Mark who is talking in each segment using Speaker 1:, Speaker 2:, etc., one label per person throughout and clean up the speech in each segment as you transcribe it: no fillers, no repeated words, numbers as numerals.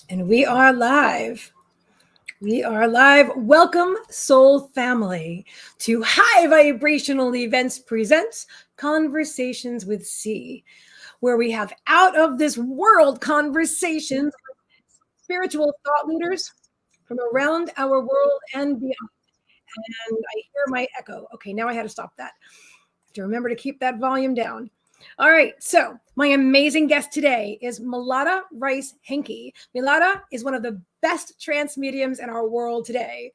Speaker 1: And we are live. We are live. Welcome, soul family, to High Vibrational Events Presents Conversations with C, where we have out of this world conversations with spiritual thought leaders from around our world and beyond. And I hear my echo. Okay, now I had to stop that. I have to remember to keep that volume down. All right, so my amazing guest today is Milada Rice Henke. Milada is one of the best trance mediums in our world today.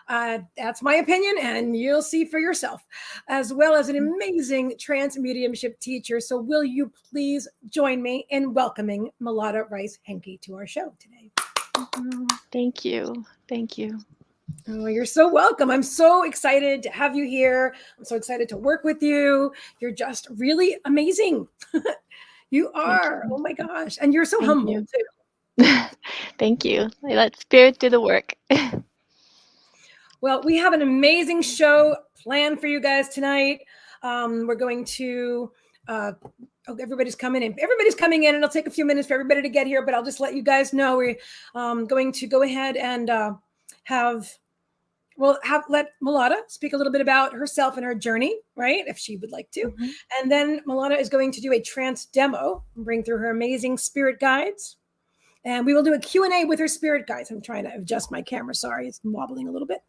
Speaker 1: That's my opinion, and you'll see for yourself, as well as an amazing trance mediumship teacher. So, will you please join me in welcoming Milada Rice Henke to our show today?
Speaker 2: Thank you. Thank you.
Speaker 1: Oh, you're so welcome. I'm so excited to have you here. I'm so excited to work with you. You're just really amazing. You are. Oh my gosh. And you're so
Speaker 2: Thank
Speaker 1: humble
Speaker 2: you.
Speaker 1: too.
Speaker 2: Thank you. Let spirit do the work.
Speaker 1: Well, we have an amazing show planned for you guys tonight. We're going to everybody's coming in. Everybody's coming in, and it'll take a few minutes for everybody to get here, but I'll just let you guys know we're going to go ahead and let Milada speak a little bit about herself and her journey, right? If she would like to.
Speaker 2: Mm-hmm.
Speaker 1: And then Milada is going to do a trance demo and bring through her amazing spirit guides. And we will do a Q&A with her spirit guides. I'm trying to adjust my camera. Sorry, it's wobbling a little bit.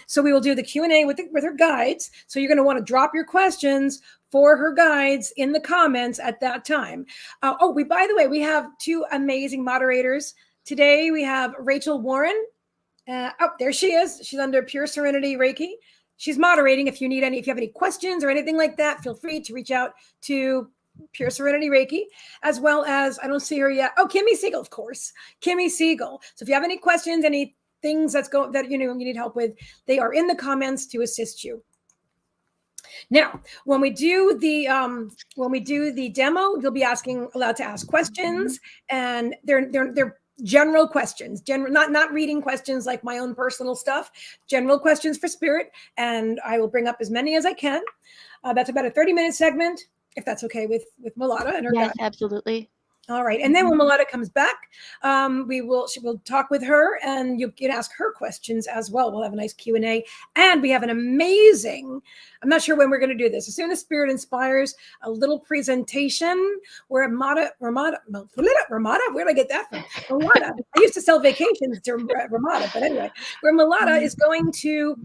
Speaker 1: So we will do the Q&A with her guides. So you're going to want to drop your questions for her guides in the comments at that time. By the way, we have two amazing moderators. Today we have Rachel Warren. There she is. She's under Pure Serenity Reiki. She's moderating. If you have any questions or anything like that, feel free to reach out to Pure Serenity Reiki, as well as, I don't see her yet. Oh, Kimmy Siegel, of course. Kimmy Siegel. So if you have any questions, any things that you need help with, they are in the comments to assist you. Now, when we do the demo, you'll be allowed to ask questions, and they're general questions, not reading questions like my own personal stuff, general questions for spirit, and I will bring up as many as I can. That's about a 30-minute segment, if that's okay with Milada and her
Speaker 2: Yes,
Speaker 1: guide.
Speaker 2: Absolutely.
Speaker 1: All right. And then when Milada comes back, she will talk with her, and you can ask her questions as well. We'll have a nice Q&A, and we have an amazing, I'm not sure when we're going to do this. As soon as Spirit inspires, a little presentation where Ramada, where did I get that from? Ramada. I used to sell vacations to Ramada, but anyway, where Milada is going to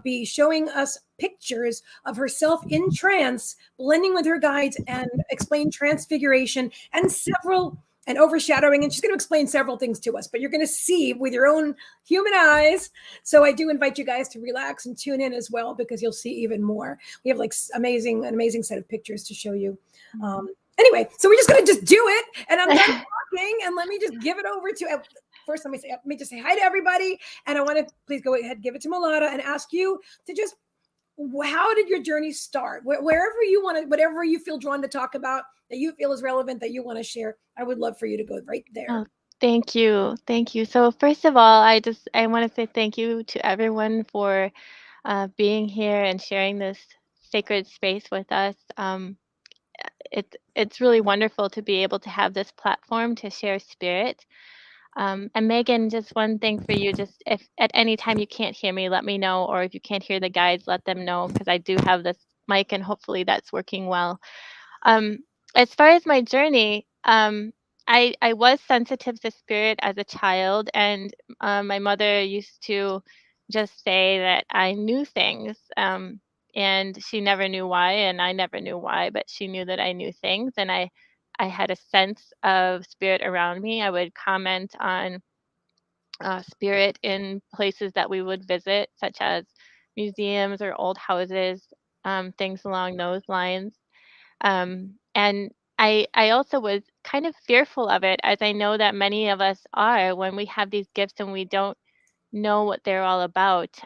Speaker 1: be showing us pictures of herself in trance, blending with her guides, and explain transfiguration and overshadowing. And she's going to explain several things to us, but you're going to see with your own human eyes. So I do invite you guys to relax and tune in as well, because you'll see even more. We have an amazing set of pictures to show you. Anyway, so we're just going to just do it. And I'm done talking, and let me just give it over to first, let me just say hi to everybody. And I want to please go ahead, give it to Milada, and ask you to just, how did your journey start? Wherever you want to, whatever you feel drawn to talk about that you feel is relevant, that you want to share, I would love for you to go right there.
Speaker 2: Oh, thank you. Thank you. So first of all, I want to say thank you to everyone for being here and sharing this sacred space with us. It's really wonderful to be able to have this platform to share spirit. And Meagan, just one thing for you, just if at any time you can't hear me, let me know, or if you can't hear the guides, let them know, because I do have this mic and hopefully that's working well. As far as my journey, I was sensitive to spirit as a child, and my mother used to just say that I knew things, and she never knew why, and I never knew why, but she knew that I knew things, and I had a sense of spirit around me. I would comment on spirit in places that we would visit, such as museums or old houses, things along those lines. And I also was kind of fearful of it, as I know that many of us are when we have these gifts and we don't know what they're all about.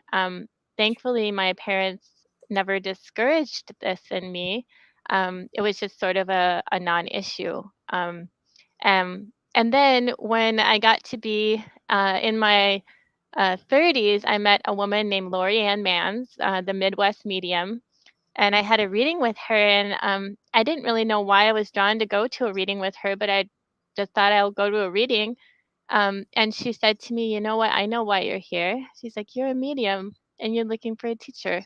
Speaker 2: Thankfully, my parents never discouraged this in me. It was just sort of a non-issue. And then when I got to be in my 30s, I met a woman named Lori Ann Mans, the Midwest medium, and I had a reading with her, and I didn't really know why I was drawn to go to a reading with her, but I just thought I'll go to a reading. And she said to me, you know what? I know why you're here. She's like, you're a medium and you're looking for a teacher.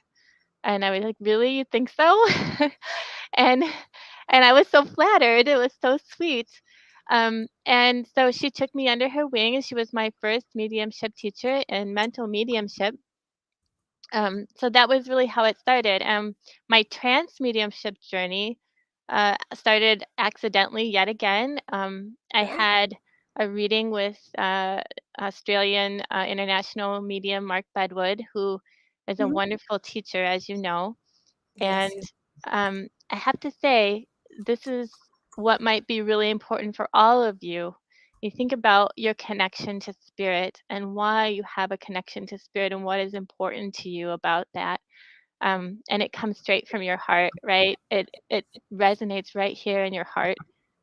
Speaker 2: And I was like, really? You think so? and and I was so flattered. It was so sweet. And so she took me under her wing, and she was my first mediumship teacher in mental mediumship. So that was really how it started. My trance mediumship journey started accidentally yet again. I had a reading with Australian international medium Mark Bedwood, who is a wonderful teacher, as you know.
Speaker 1: Yes.
Speaker 2: And I have to say, this is what might be really important for all of you. You think about your connection to spirit and why you have a connection to spirit and what is important to you about that. And it comes straight from your heart, right? It resonates right here in your heart.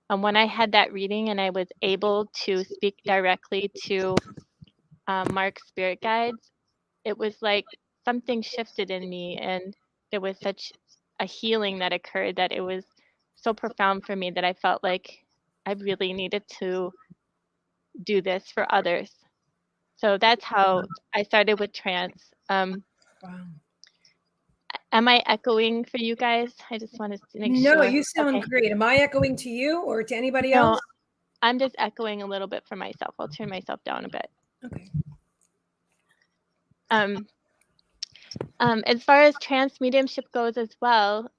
Speaker 2: And when I had that reading and I was able to speak directly to Mark's spirit guides, it was like something shifted in me, and there was such a healing that occurred that it was so profound for me that I felt like I really needed to do this for others. So that's how I started with trance.
Speaker 1: Wow.
Speaker 2: Am I echoing for you guys? I just wanted to make
Speaker 1: No,
Speaker 2: sure.
Speaker 1: you sound
Speaker 2: Okay.
Speaker 1: great. Am I echoing to you or to anybody
Speaker 2: No,
Speaker 1: else?
Speaker 2: I'm just echoing a little bit for myself. I'll turn myself down a bit.
Speaker 1: Okay.
Speaker 2: As far as trance mediumship goes as well,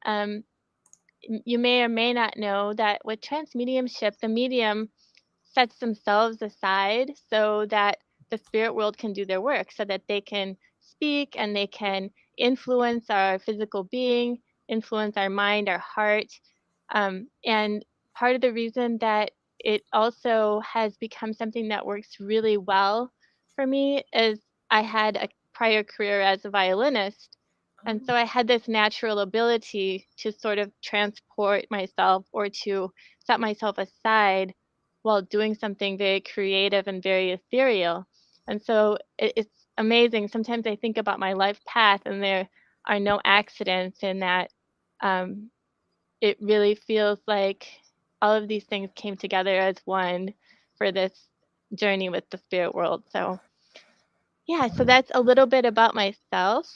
Speaker 2: you may or may not know that with trance mediumship, the medium sets themselves aside so that the spirit world can do their work, so that they can speak and they can influence our physical being, influence our mind, our heart. And part of the reason that it also has become something that works really well for me is I had a prior career as a violinist. And so I had this natural ability to sort of transport myself or to set myself aside while doing something very creative and very ethereal. And so it's amazing. Sometimes I think about my life path, and there are no accidents in that. It really feels like all of these things came together as one for this journey with the spirit world. So yeah, so that's a little bit about myself.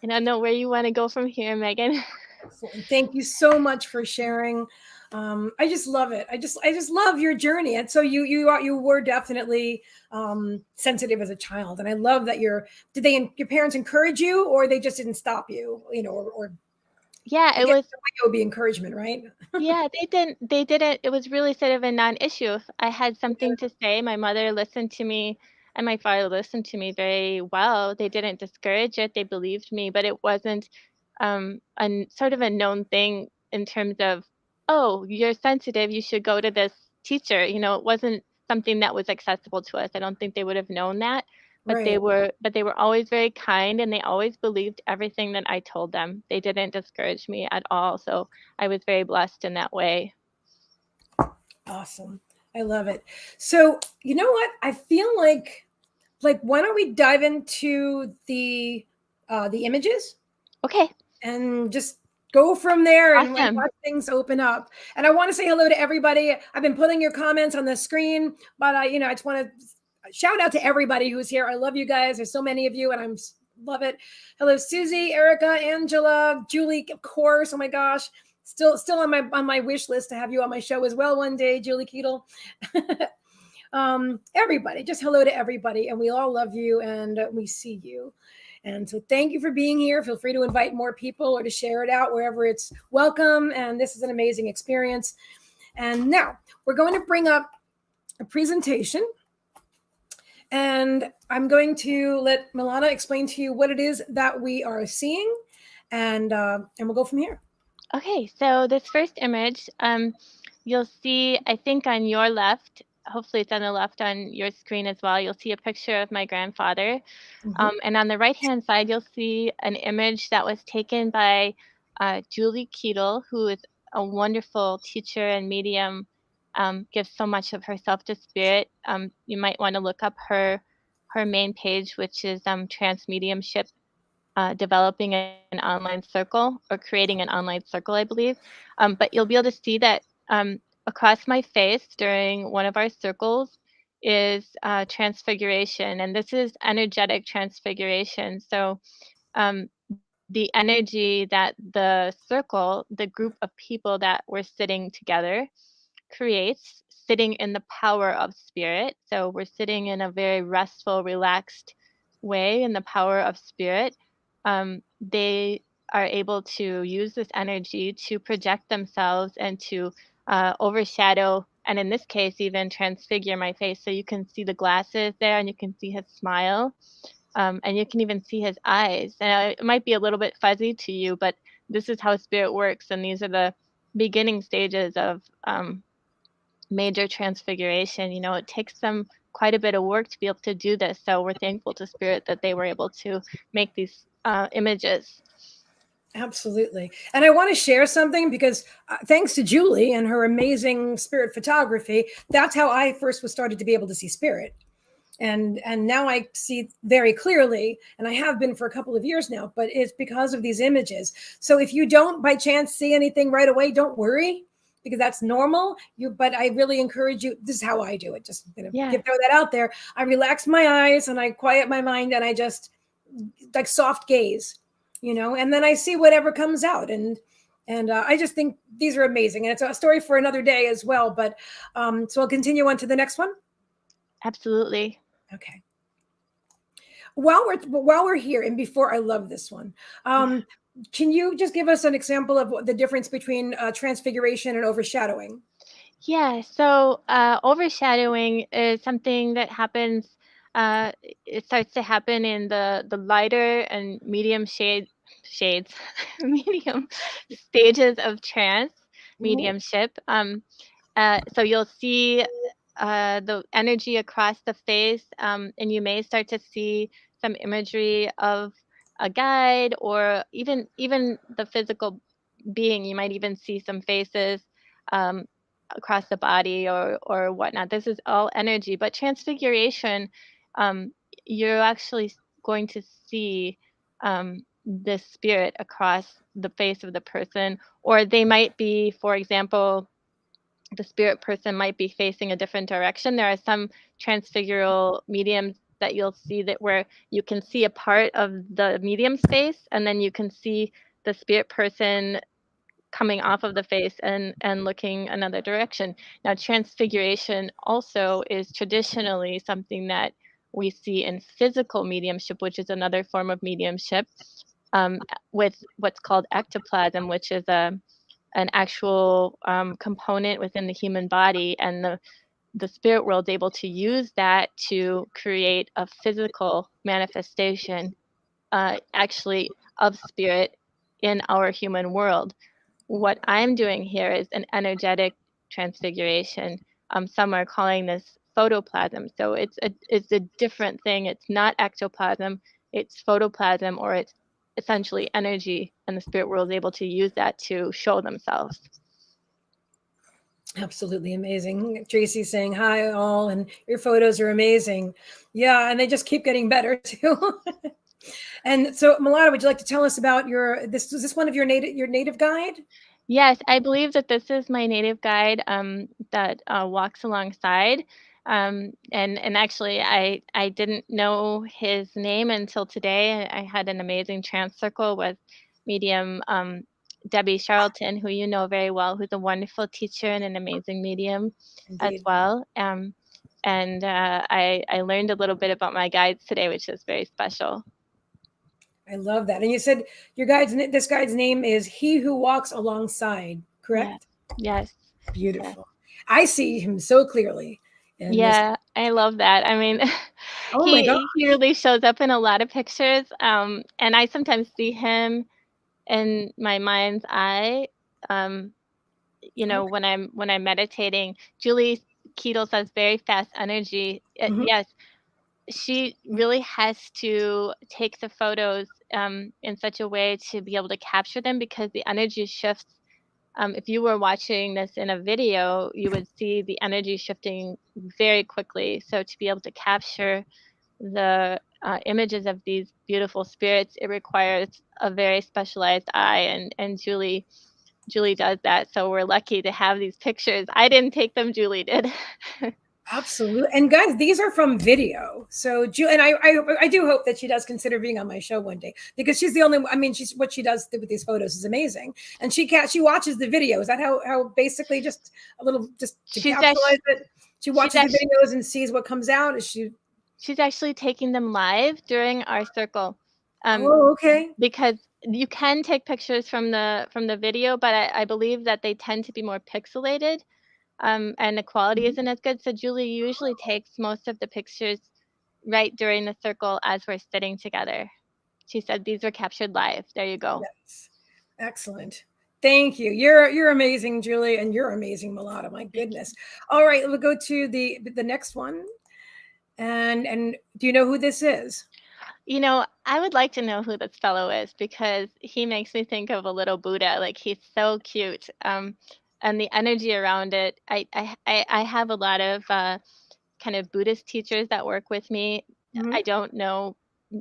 Speaker 2: I don't know where you want to go from here, Meagan.
Speaker 1: Excellent. Thank you so much for sharing. I just love it. I just love your journey. And so you were definitely sensitive as a child, and I love that your parents encourage you, or they just didn't stop you, or
Speaker 2: Yeah,
Speaker 1: I
Speaker 2: it
Speaker 1: guess
Speaker 2: was.
Speaker 1: it would be encouragement, right?
Speaker 2: Yeah, they didn't. It was really sort of a non-issue. If I had something to say, my mother listened to me and my father listened to me very well. They didn't discourage it. They believed me, but it wasn't sort of a known thing in terms of, oh, you're sensitive, you should go to this teacher. It wasn't something that was accessible to us. I don't think they would have known that. But
Speaker 1: Right.
Speaker 2: they were always very kind, and they always believed everything that I told them. They didn't discourage me at all. So I was very blessed in that way.
Speaker 1: Awesome. I love it. So, you know what? I feel like why don't we dive into the images
Speaker 2: Okay,
Speaker 1: and just go from there and
Speaker 2: awesome.
Speaker 1: watch things open up. And I want to say hello to everybody. I've been putting your comments on the screen, but I just want to shout out to everybody who's here. I love you guys. There's so many of you, and love it. Hello, Susie, Erica, Angela, Julie, of course. Oh my gosh. Still on my wish list to have you on my show as well one day, Julie Keetle. Everybody, just hello to everybody, and we all love you, and we see you. And so thank you for being here. Feel free to invite more people or to share it out wherever it's welcome. And this is an amazing experience. And now we're going to bring up a presentation, and I'm going to let Milada explain to you what it is that we are seeing, and we'll go from here.
Speaker 2: Okay, so this first image, you'll see, I think on your left, hopefully it's on the left on your screen as well, you'll see a picture of my grandfather. And on the right-hand side, you'll see an image that was taken by Julie Keetle, who is a wonderful teacher and medium, gives so much of herself to spirit. You might want to look up her main page, which is Trance Mediumship, developing an online circle, or creating an online circle, I believe. But you'll be able to see that across my face during one of our circles is transfiguration, and this is energetic transfiguration. So the energy that the circle, the group of people that were sitting together, creates, sitting in the power of spirit. So we're sitting in a very restful, relaxed way in the power of spirit. They are able to use this energy to project themselves and to overshadow, and in this case, even transfigure my face. So you can see the glasses there, and you can see his smile, and you can even see his eyes. And it might be a little bit fuzzy to you, but this is how spirit works, and these are the beginning stages of major transfiguration. You know, it takes them quite a bit of work to be able to do this. So we're thankful to spirit that they were able to make these images.
Speaker 1: Absolutely. And I want to share something because thanks to Julie and her amazing spirit photography, that's how I first was started to be able to see spirit. And now I see very clearly, and I have been for a couple of years now, but it's because of these images. So if you don't by chance see anything right away, don't worry, because that's normal. But I really encourage you. This is how I do it. Just gonna throw that out there. I relax my eyes and I quiet my mind and I just like soft gaze, you know, and then I see whatever comes out. And I just think these are amazing. And it's a story for another day as well. But so I'll continue on to the next one.
Speaker 2: Absolutely.
Speaker 1: Okay. While we're here, and before, I love this one. Can you just give us an example of what the difference between transfiguration and overshadowing?
Speaker 2: Yeah. So overshadowing is something that happens. It starts to happen in the lighter and medium shades, medium stages of trance mediumship. So you'll see the energy across the face, and you may start to see some imagery of a guide, or even the physical being. You might even see some faces across the body or whatnot. This is all energy, but transfiguration, you're actually going to see this spirit across the face of the person, or they might be, for example, the spirit person might be facing a different direction. There are some transfigural mediums that you'll see that where you can see a part of the medium space, and then you can see the spirit person coming off of the face and looking another direction. Now, transfiguration also is traditionally something that we see in physical mediumship, which is another form of mediumship, with what's called ectoplasm, which is an actual component within the human body, and the spirit world is able to use that to create a physical manifestation, actually, of spirit in our human world. What I'm doing here is an energetic transfiguration. Some are calling this photoplasm. So it's a different thing. It's not ectoplasm, it's photoplasm, or it's essentially energy, and the spirit world is able to use that to show themselves.
Speaker 1: Absolutely amazing. Tracy's saying hi all, and your photos are amazing. Yeah, and they just keep getting better too. And so, Milada, would you like to tell us about is this one of your native guide?
Speaker 2: Yes, I believe that this is my native guide that walks alongside. And actually, I didn't know his name until today. I had an amazing trance circle with medium Debbie Charlton, who you know very well, who's a wonderful teacher and an amazing medium as well. And I learned a little bit about my guides today, which is very special.
Speaker 1: I love that. And you said this guide's name is He Who Walks Alongside, correct?
Speaker 2: Yes.
Speaker 1: Beautiful. Yes. I see him so clearly.
Speaker 2: I love that. I mean,
Speaker 1: my God.
Speaker 2: He really shows up in a lot of pictures. And I sometimes see him in my mind's eye. You know, when I'm meditating. Julie Keatles has very fast energy. Yes. She really has to take the photos in such a way to be able to capture them, because the energy shifts. If you were watching this in a video, you would see the energy shifting very quickly. So to be able to capture the images of these beautiful spirits, it requires a very specialized eye, and Julie does that. So we're lucky to have these pictures. I didn't take them, Julie did.
Speaker 1: Absolutely. And guys, these are from video. So and I do hope that she does consider being on my show one day, because she's the only, I mean, she's, what she does with these photos is amazing. And she watches the video. Is that how basically, just a little, just to capitalize it? She watches the videos and sees what comes out.
Speaker 2: She's actually taking them live during our circle.
Speaker 1: Oh, okay.
Speaker 2: Because you can take pictures from the video, but I believe that they tend to be more pixelated. And the quality isn't as good. So Julie usually takes most of the pictures right during the circle as we're sitting together. She said these were captured live. There you go.
Speaker 1: Yes. Excellent. Thank you. You're amazing, Julie, and you're amazing, Milada. My goodness. All right, we'll go to the next one. And do you know who this is?
Speaker 2: You know, I would like to know who this fellow is, because he makes me think of a little Buddha. Like, he's so cute. And the energy around it. I have a lot of kind of Buddhist teachers that work with me.
Speaker 1: Mhm.
Speaker 2: I don't know,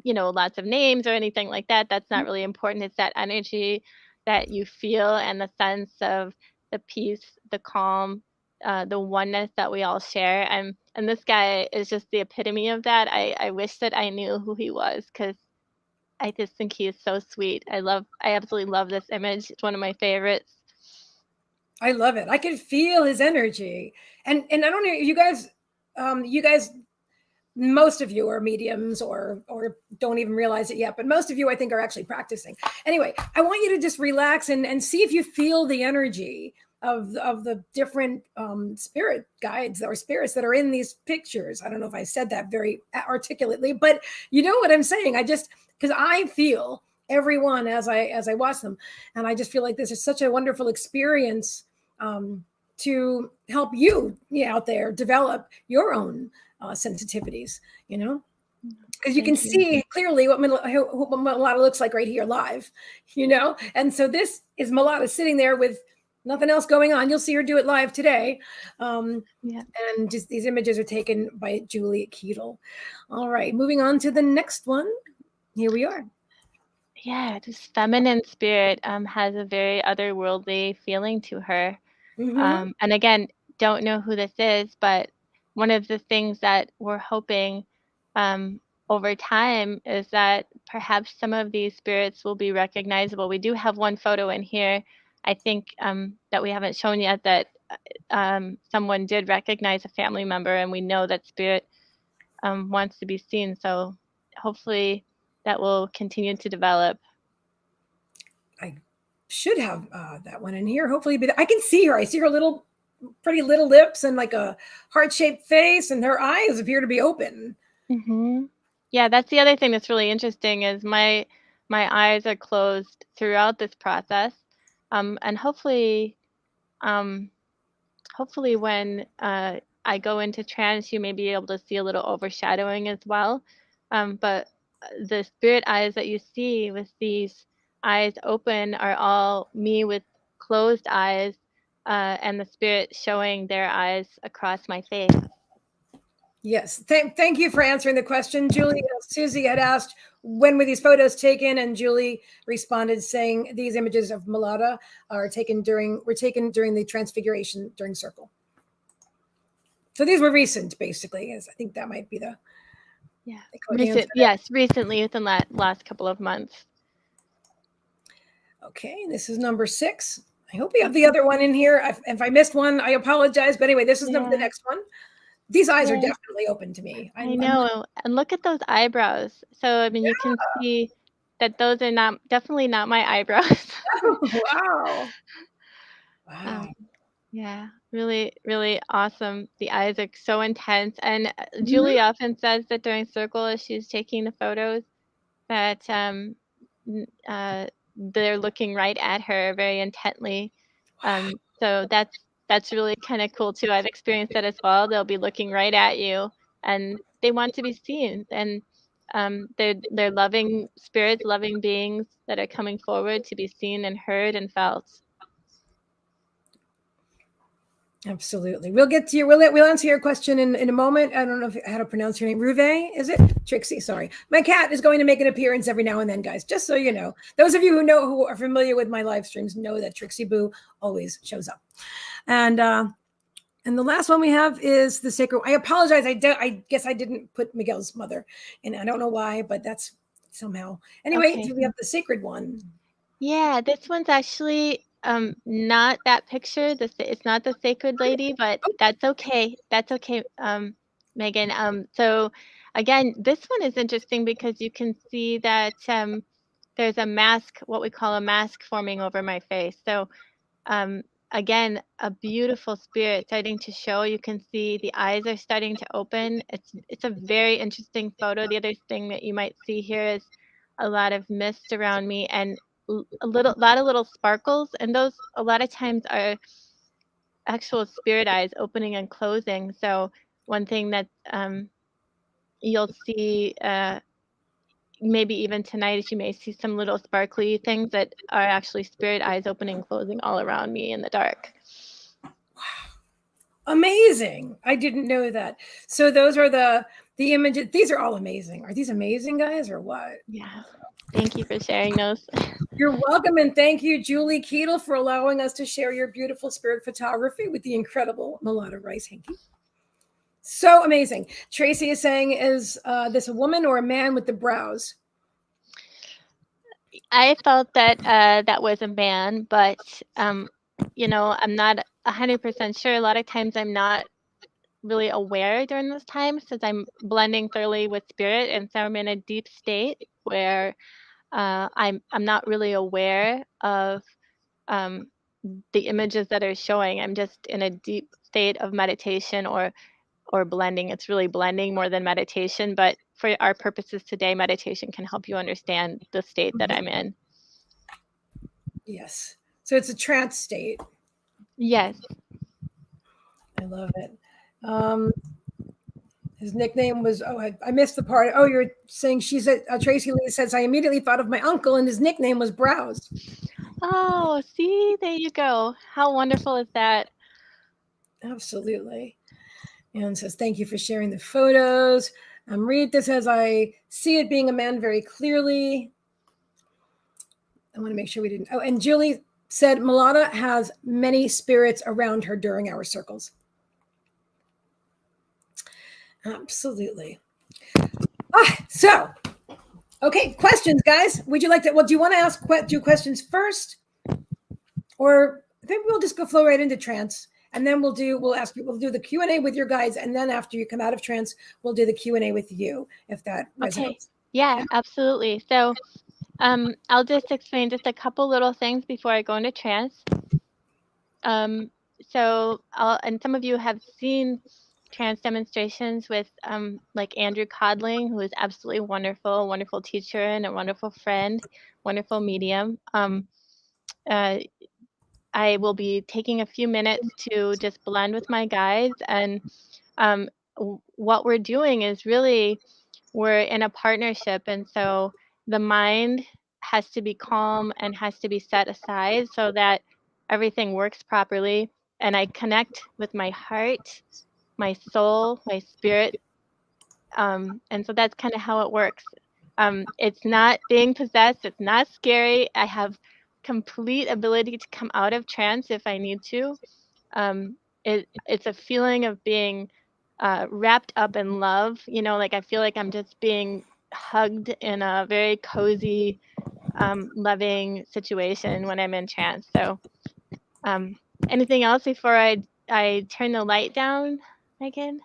Speaker 2: lots of names or anything like that. That's not really important. It's that energy that you feel, and the sense of the peace, the calm, the oneness that we all share. And this guy is just the epitome of that. I wish that I knew who he was, because I just think he is so sweet. I absolutely love this image. It's one of my favorites.
Speaker 1: I love it. I can feel his energy. And I don't know, you guys, most of you are mediums, or don't even realize it yet, but most of you, I think, are actually practicing. Anyway, I want you to just relax and see if you feel the energy of the different spirit guides or spirits that are in these pictures. I don't know if I said that very articulately, but you know what I'm saying. Because I feel everyone as I watch them, and I just feel like this is such a wonderful experience to help you out there develop your own sensitivities, because you can see clearly what Milada looks like right here live, and so this is Milada sitting there with nothing else going on. You'll see her do it live today. And just these images are taken by Julie Keetle. All right, moving on to the next one. Here we are.
Speaker 2: Yeah, this feminine spirit has a very otherworldly feeling to her.
Speaker 1: Mm-hmm.
Speaker 2: And again, don't know who this is, but one of the things that we're hoping over time is that perhaps some of these spirits will be recognizable. We do have one photo in here, I think, that we haven't shown yet, that someone did recognize a family member, and we know that spirit wants to be seen. So hopefully that will continue to develop.
Speaker 1: I should have that one in here. Hopefully, but I can see her. I see her pretty little lips and like a heart-shaped face, and her eyes appear to be open.
Speaker 2: Mm-hmm. Yeah, that's the other thing that's really interesting, is my eyes are closed throughout this process, and hopefully when I go into trance, you may be able to see a little overshadowing as well. But the spirit eyes that you see with these eyes open are all me with closed eyes, and the spirit showing their eyes across my face.
Speaker 1: Yes. Thank you for answering the question, Julie. Susie had asked, when were these photos taken? And Julie responded saying these images of Milada were taken during the transfiguration during circle. So these were recent, basically. I think that might be the
Speaker 2: recently, within the last couple of months.
Speaker 1: Okay, this is number 6. I hope we have the other one in here. If I missed one, I apologize. But anyway, this is the next one. These eyes are definitely open to me.
Speaker 2: I know. And look at those eyebrows. So, I mean, you can see that those are definitely not my eyebrows.
Speaker 1: Wow. Wow.
Speaker 2: Yeah, really, really awesome. The eyes are so intense. And Julie often says that during circle, as she's taking the photos, that they're looking right at her very intently. So that's really kind of cool too. I've experienced that as well. They'll be looking right at you, and they want to be seen. And they're loving spirits, loving beings that are coming forward to be seen and heard and felt.
Speaker 1: Absolutely. We'll get to we'll answer your question in a moment. I don't know how to pronounce your name. Ruve, is it? Trixie, sorry. My cat is going to make an appearance every now and then, guys, just so you know. Those of you who are familiar with my live streams know that Trixie Boo always shows up. And And the last one we have is the sacred. I apologize. I guess I didn't put Miguel's mother, and I don't know why, but that's somehow. Anyway,
Speaker 2: Okay.
Speaker 1: do we have the sacred one?
Speaker 2: Yeah, this one's actually not that picture. It's not the sacred lady, but that's okay. That's okay, Meagan. So again, this one is interesting because you can see that there's a mask, what we call a mask, forming over my face. So again, a beautiful spirit starting to show. You can see the eyes are starting to open. It's a very interesting photo. The other thing that you might see here is a lot of mist around me and a lot of little sparkles, and those a lot of times are actual spirit eyes opening and closing. So one thing that you'll see maybe even tonight is you may see some little sparkly things that are actually spirit eyes opening and closing all around me in the dark.
Speaker 1: Amazing. I didn't know that. So those are the images. These are all amazing. Are these amazing, guys, or what?
Speaker 2: Yeah. Thank you for sharing those.
Speaker 1: You're welcome, and thank you, Julie Keetle, for allowing us to share your beautiful spirit photography with the incredible Milada Rice Henke. So amazing. Tracy is saying, is this a woman or a man with the brows?
Speaker 2: I felt that that was a man, but you know, I'm not 100% sure. A lot of times I'm not really aware during this time since I'm blending thoroughly with spirit, and so I'm in a deep state where I'm not really aware of the images that are showing. I'm just in a deep state of meditation or blending. It's really blending more than meditation, but for our purposes today, meditation can help you understand the state that I'm in.
Speaker 1: Yes. So it's a trance state.
Speaker 2: Yes.
Speaker 1: I love it. His nickname was, I missed the part. Oh, you're saying she said, Tracy Lee says, I immediately thought of my uncle and his nickname was Browse.
Speaker 2: Oh, see, there you go. How wonderful is that?
Speaker 1: Absolutely. And says, thank you for sharing the photos. Read this as I see it being a man very clearly. I want to make sure we didn't. Oh, and Julie said, Milada has many spirits around her during our circles. Absolutely. So, okay, questions, guys. Would you like to? Well, do you want to ask questions first, or I think we'll just go flow right into trance, and then we'll do the Q&A with your guides, and then after you come out of trance, we'll do the Q&A with you if that resonates.
Speaker 2: Okay. Yeah, absolutely. So, I'll just explain just a couple little things before I go into trance. So, and some of you have seen trance demonstrations with like Andrew Codling, who is absolutely wonderful, wonderful teacher and a wonderful friend, wonderful medium. I will be taking a few minutes to just blend with my guides, and what we're doing is really we're in a partnership, and so the mind has to be calm and has to be set aside so that everything works properly, and I connect with my heart, my soul, my spirit, and so that's kind of how it works. It's not being possessed. It's not scary. I have complete ability to come out of trance if I need to. It's a feeling of being wrapped up in love. You know, like I feel like I'm just being hugged in a very cozy, loving situation when I'm in trance. So, anything else before I turn the light down, Meagan?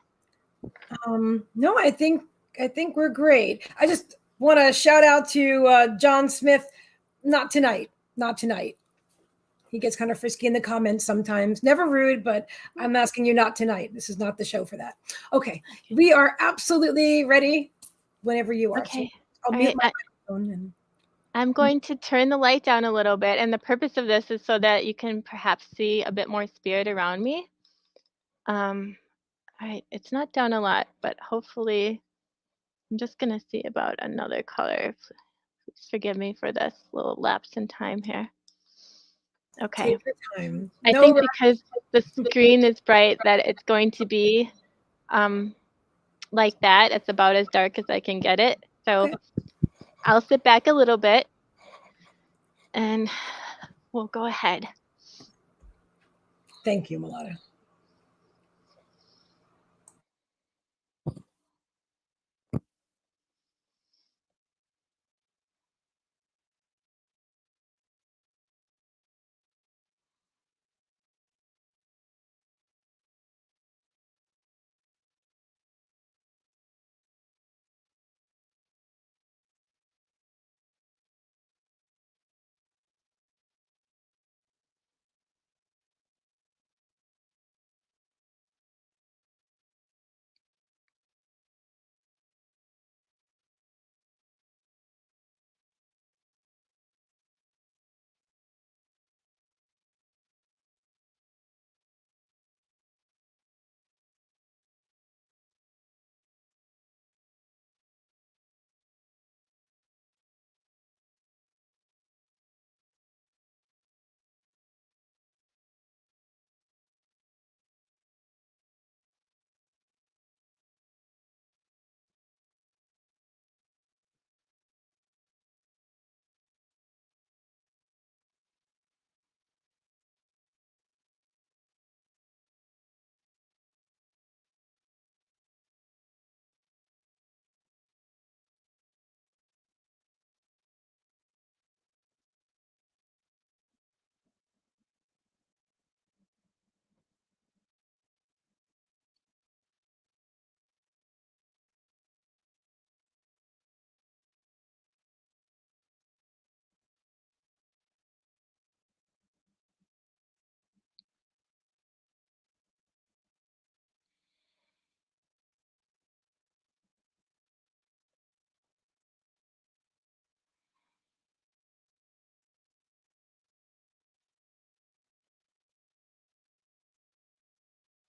Speaker 1: No, I think we're great. I just want to shout out to John Smith. Not tonight. Not tonight. He gets kind of frisky in the comments sometimes. Never rude, but I'm asking you not tonight. This is not the show for that. Okay. We are absolutely ready whenever you are.
Speaker 2: Okay.
Speaker 1: So I'll mute my microphone. And
Speaker 2: I'm going to turn the light down a little bit, and the purpose of this is so that you can perhaps see a bit more spirit around me. All right, it's not down a lot, but hopefully I'm just gonna see about another color. Please forgive me for this little lapse in time here. Okay.
Speaker 1: Take your time.
Speaker 2: I think because the screen is bright that it's going to be like that. It's about as dark as I can get it. So I'll sit back a little bit and we'll go ahead.
Speaker 1: Thank you, Milada.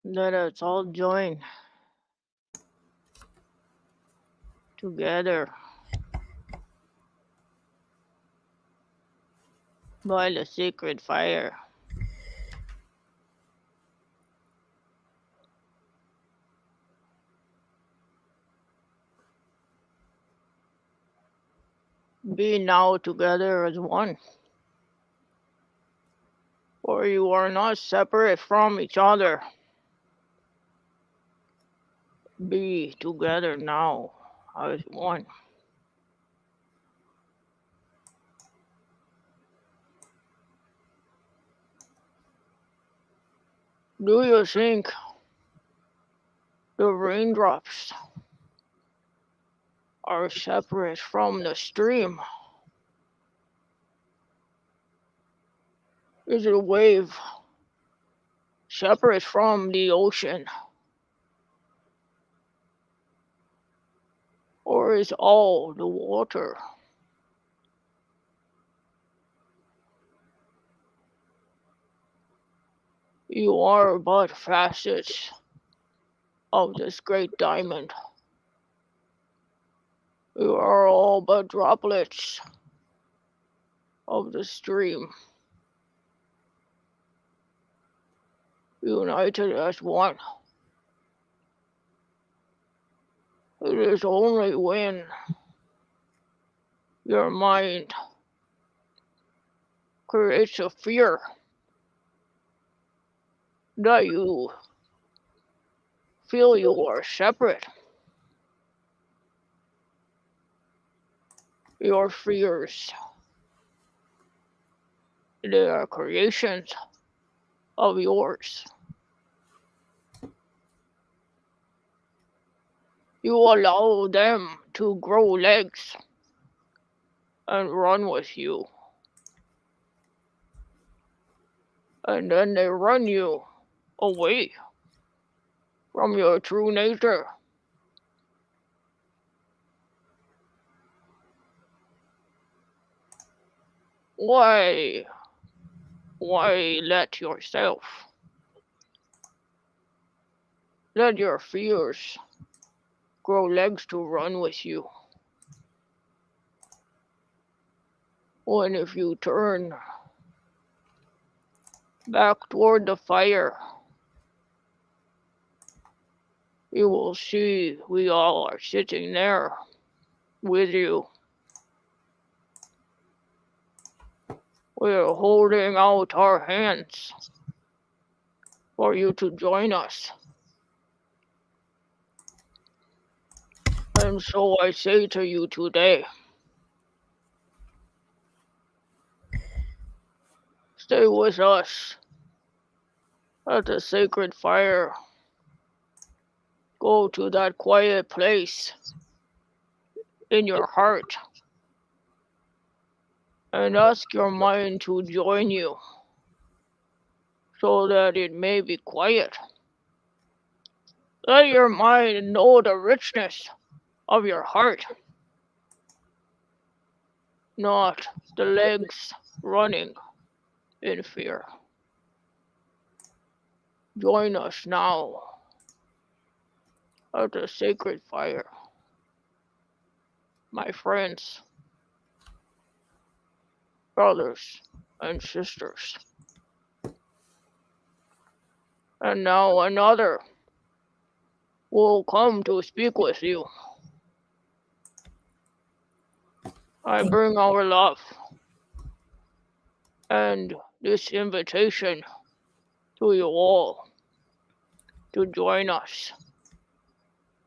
Speaker 3: Let us all join together by the sacred fire. Be now together as one, for you are not separate from each other. Be together now as one. Do you think the raindrops are separate from the stream? Is the wave separate from the ocean? Or is all the water? You are but facets of this great diamond. You are all but droplets of the stream, united as one. It is only when your mind creates a fear that you feel you are separate. Your fears, they are creations of yours. You allow them to grow legs and run with you. And then they run you away from your true nature. Why let yourself, let your fears grow legs to run with you? When if you turn back toward the fire, you will see we all are sitting there with you. We're holding out our hands for you to join us. And so I say to you today, stay with us at the sacred fire. Go to that quiet place in your heart and ask your mind to join you so that it may be quiet. Let your mind know the richness of your heart, not the legs running in fear. Join us now at the sacred fire, my friends, brothers, and sisters. And now another will come to speak with you. I bring our love and this invitation to you all to join us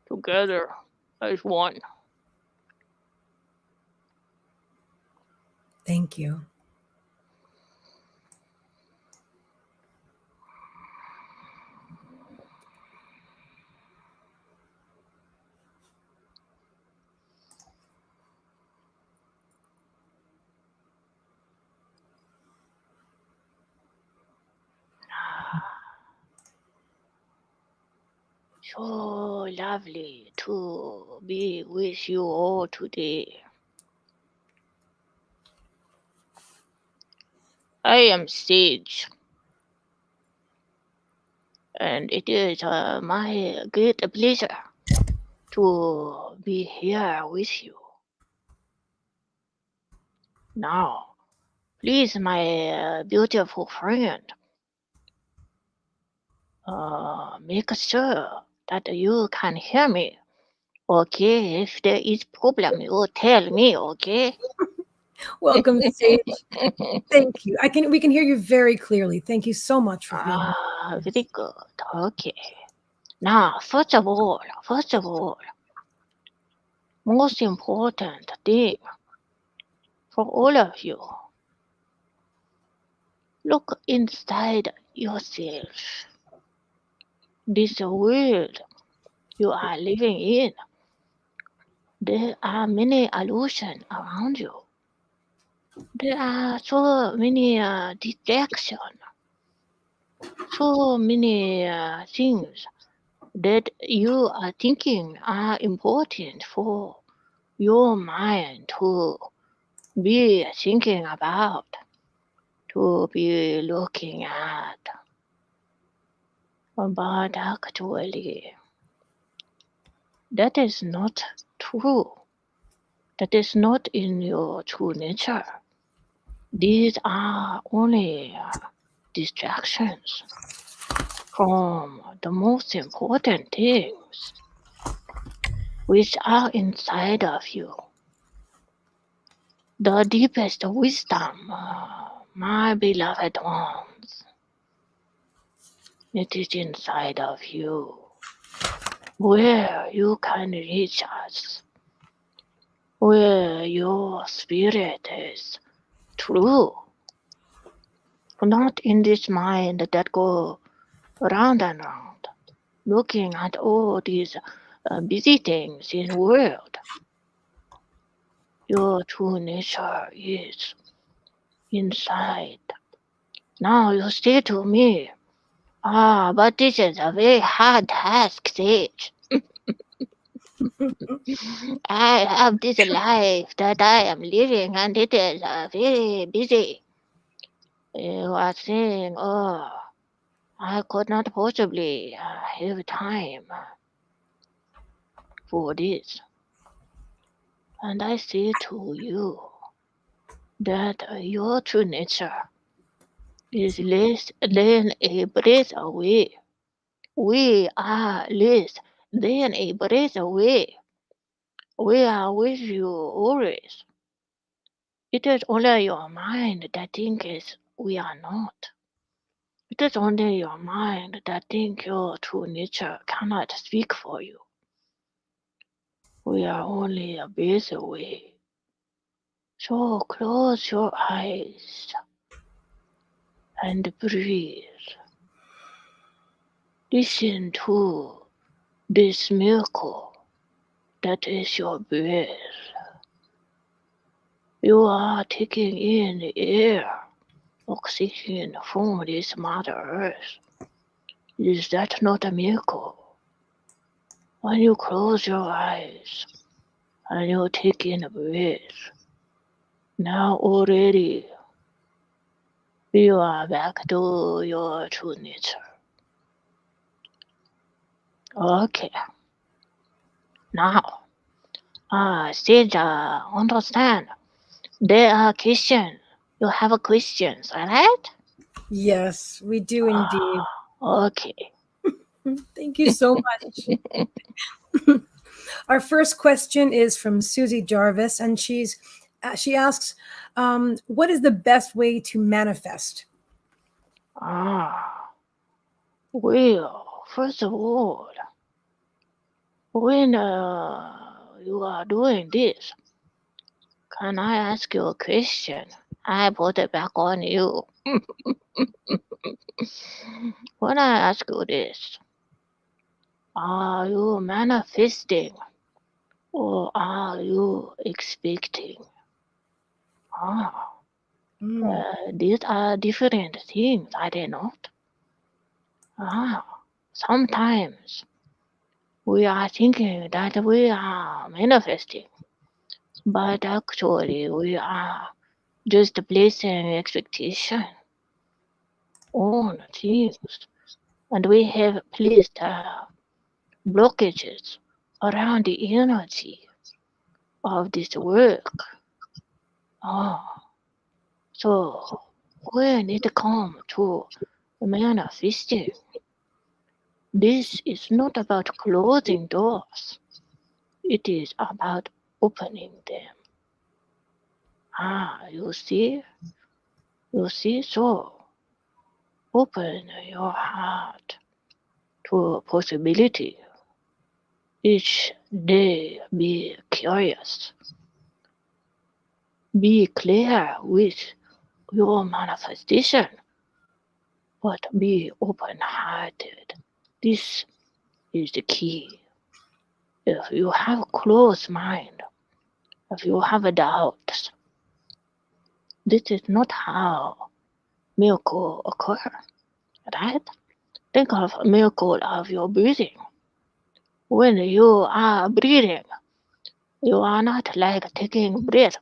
Speaker 3: together as one.
Speaker 1: Thank you.
Speaker 3: So lovely to be with you all today. I am Sage, And it is my great pleasure to be here with you. Now, please, my beautiful friend, make sure that you can hear me. Okay, if there is problem, you tell me, okay?
Speaker 1: Welcome, Sage. Thank you. We can hear you very clearly. Thank you so much for being here.
Speaker 3: Very good. Okay. Now, first of all, most important thing for all of you, look inside yourself. This world you are living in, there are many illusions around you. There are so many distractions, so many things that you are thinking are important for your mind to be thinking about, to be looking at. But actually, that is not true. That is not in your true nature. These are only distractions from the most important things which are inside of you. The deepest wisdom, my beloved ones, it is inside of you, where you can reach us, where your spirit is true, not in this mind that go round and round, looking at all these busy things in the world. Your true nature is inside. Now you say to me, but this is a very hard task, Sage. I have this life that I am living and it is very busy. You are saying, I could not possibly have time for this. And I say to you that your true nature is less than a breath away. We are less than a breath away. We are with you always. It is only your mind that thinks we are not. It is only your mind that thinks your true nature cannot speak for you. We are only a bit away. So close your eyes and breathe. Listen to this miracle that is your breath. You are taking in the air, oxygen from this Mother Earth. Is that not a miracle? When you close your eyes and you take in a breath, now already you are back to your true nature. Okay. Now, Sage, understand. There are questions. You have questions, alright?
Speaker 1: Yes, we do indeed.
Speaker 3: Okay.
Speaker 1: Thank you so much. Our first question is from Susie Jarvis, and she asks, "What is the best way to manifest?"
Speaker 3: Well, first of all, when you are doing this, can I ask you a question? I put it back on you. When I ask you this, are you manifesting or are you expecting? These are different things, are they not? Sometimes we are thinking that we are manifesting, but actually we are just placing expectation on things and we have placed blockages around the energy of this work. So when it comes to manifesting, this is not about closing doors. It is about opening them. You see? You see? So open your heart to possibility. Each day be curious. Be clear with your manifestation, but be open-hearted. This is the key. If you have a closed mind, if you have doubts, this is not how miracle occur, right? Think of a miracle of your breathing. When you are breathing, you are not like taking breath.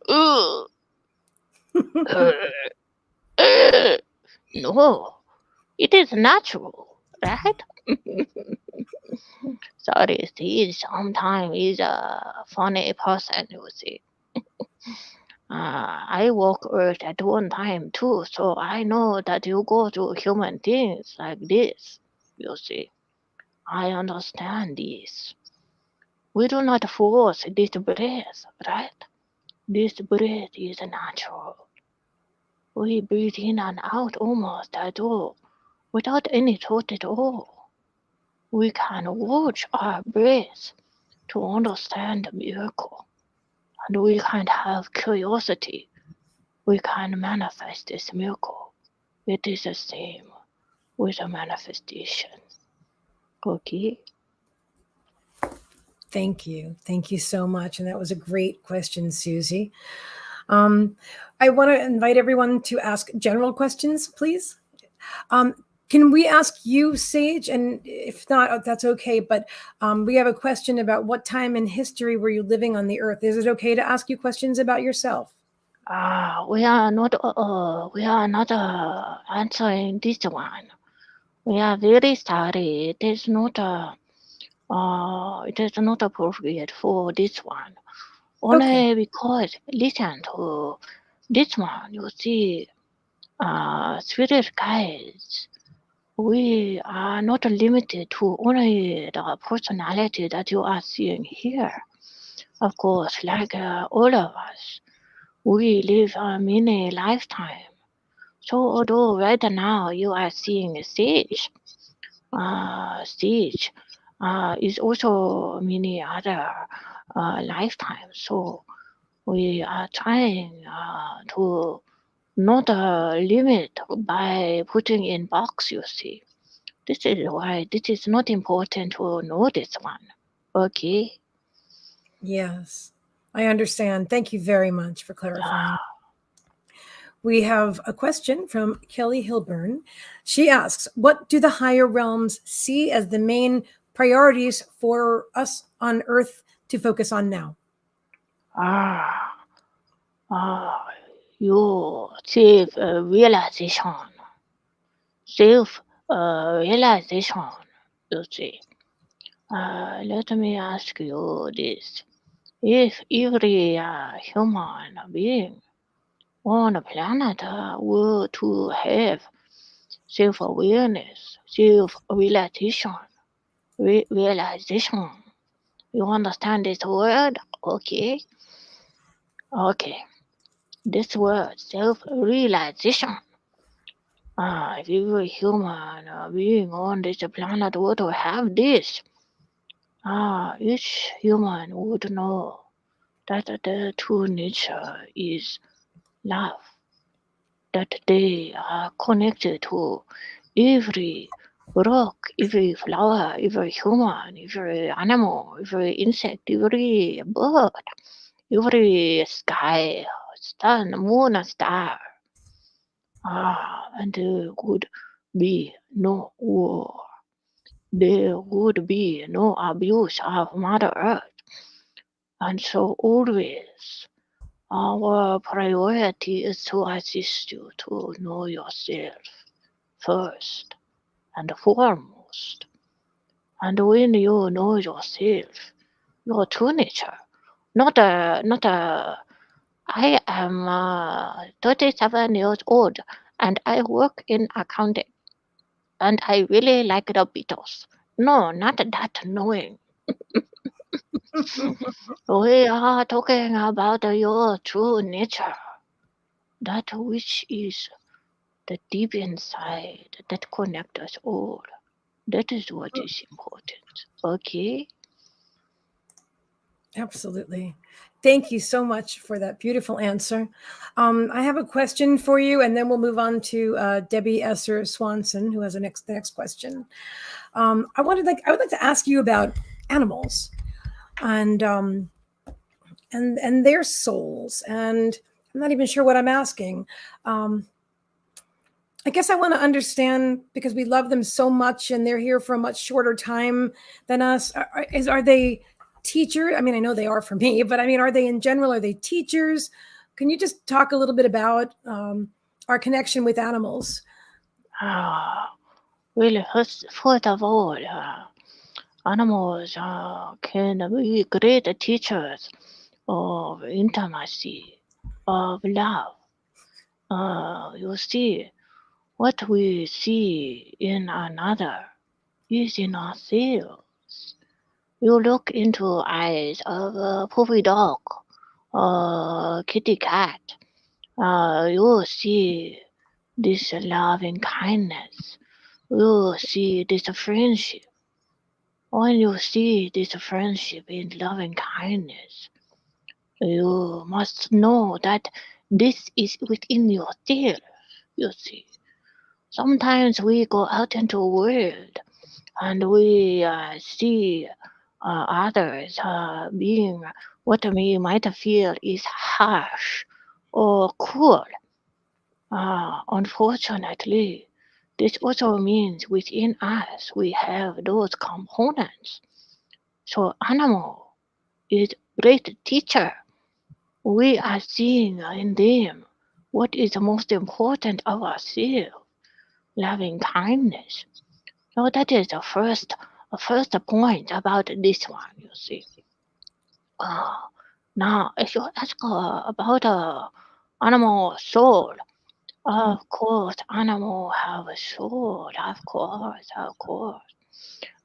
Speaker 3: No, it is natural, right? Sorry, he sometimes is a funny person, you see. I walk Earth at one time too, so I know that you go through human things like this, you see. I understand this. We do not force this breath, right? This breath is natural. We breathe in and out almost at all, without any thought at all. We can watch our breath to understand the miracle, and we can have curiosity. We can manifest this miracle. It is the same with a manifestation. Okay?
Speaker 1: Thank you. Thank you so much. And that was a great question, Susie. I want to invite everyone to ask general questions, please. Can we ask you, Sage? And if not, that's okay. But we have a question about what time in history were you living on the earth? Is it okay to ask you questions about yourself?
Speaker 3: We are not answering this one. We are very sorry. It is not appropriate for this one. Only because listen to this one, you see, spirit guides. We are not limited to only the personality that you are seeing here. Of course, like all of us, we live a many lifetime. So although right now you are seeing a stage is also many other lifetimes. So we are trying to not limit by putting in box, you see. This is why this is not important to know this one. Okay?
Speaker 1: Yes, I understand. Thank you very much for clarifying. We have a question from Kelly Hilburn. She asks, what do the higher realms see as the main priorities for us on Earth to focus on now?
Speaker 3: You self-realization. Self-realization, you see. Let me ask you this. If every human being on the planet were to have self-awareness, self-realization, realization, you understand this word? Okay. This word, self-realization. If every human being on this planet were to have this, each human would know that their true nature is love, that they are connected to every rock, every flower, every human, every animal, every insect, every bird, every sky, sun, moon, and star. And there would be no war. There would be no abuse of Mother Earth. And so always our priority is to assist you to know yourself first and foremost. most. And when you know yourself, your true nature, I am 37 years old and I work in accounting and I really like the Beatles. No, not that knowing. We are talking about your true nature, that which is the deep inside that connects us all. That is what is important. Okay?
Speaker 1: Absolutely. Thank you so much for that beautiful answer. I have a question for you, and then we'll move on to Debbie Esser Swanson, who has the next question. I would like to ask you about animals and their souls. And I'm not even sure what I'm asking. I guess I want to understand, because we love them so much and they're here for a much shorter time than us. Are they teachers? I mean, I know they are for me, but I mean, are they in general? Are they teachers? Can you just talk a little bit about our connection with animals?
Speaker 3: Well, first of all, animals can be great teachers of intimacy, of love. You see, what we see in another is in ourselves. You look into eyes of a puppy dog, a kitty cat. You see this loving kindness. You see this friendship. When you see this friendship and loving kindness, you must know that this is within yourself, you see. Sometimes we go out into the world and we see others being what we might feel is harsh or cruel. Unfortunately, this also means within us we have those components. So animal is great teacher. We are seeing in them what is the most important of ourselves, loving kindness. So that is the first point about this one, you see. Now, if you ask about animal soul, of course, animal have a soul, of course.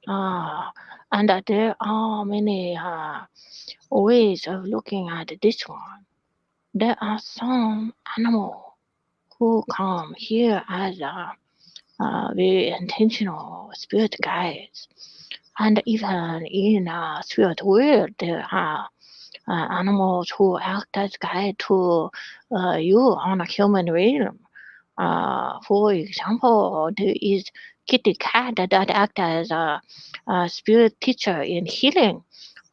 Speaker 3: And there are many ways of looking at this one. There are some animals who come here as very intentional spirit guides. And even in spirit world, there are animals who act as guide to you on a human realm. For example, there is kitty cat that act as a spirit teacher in healing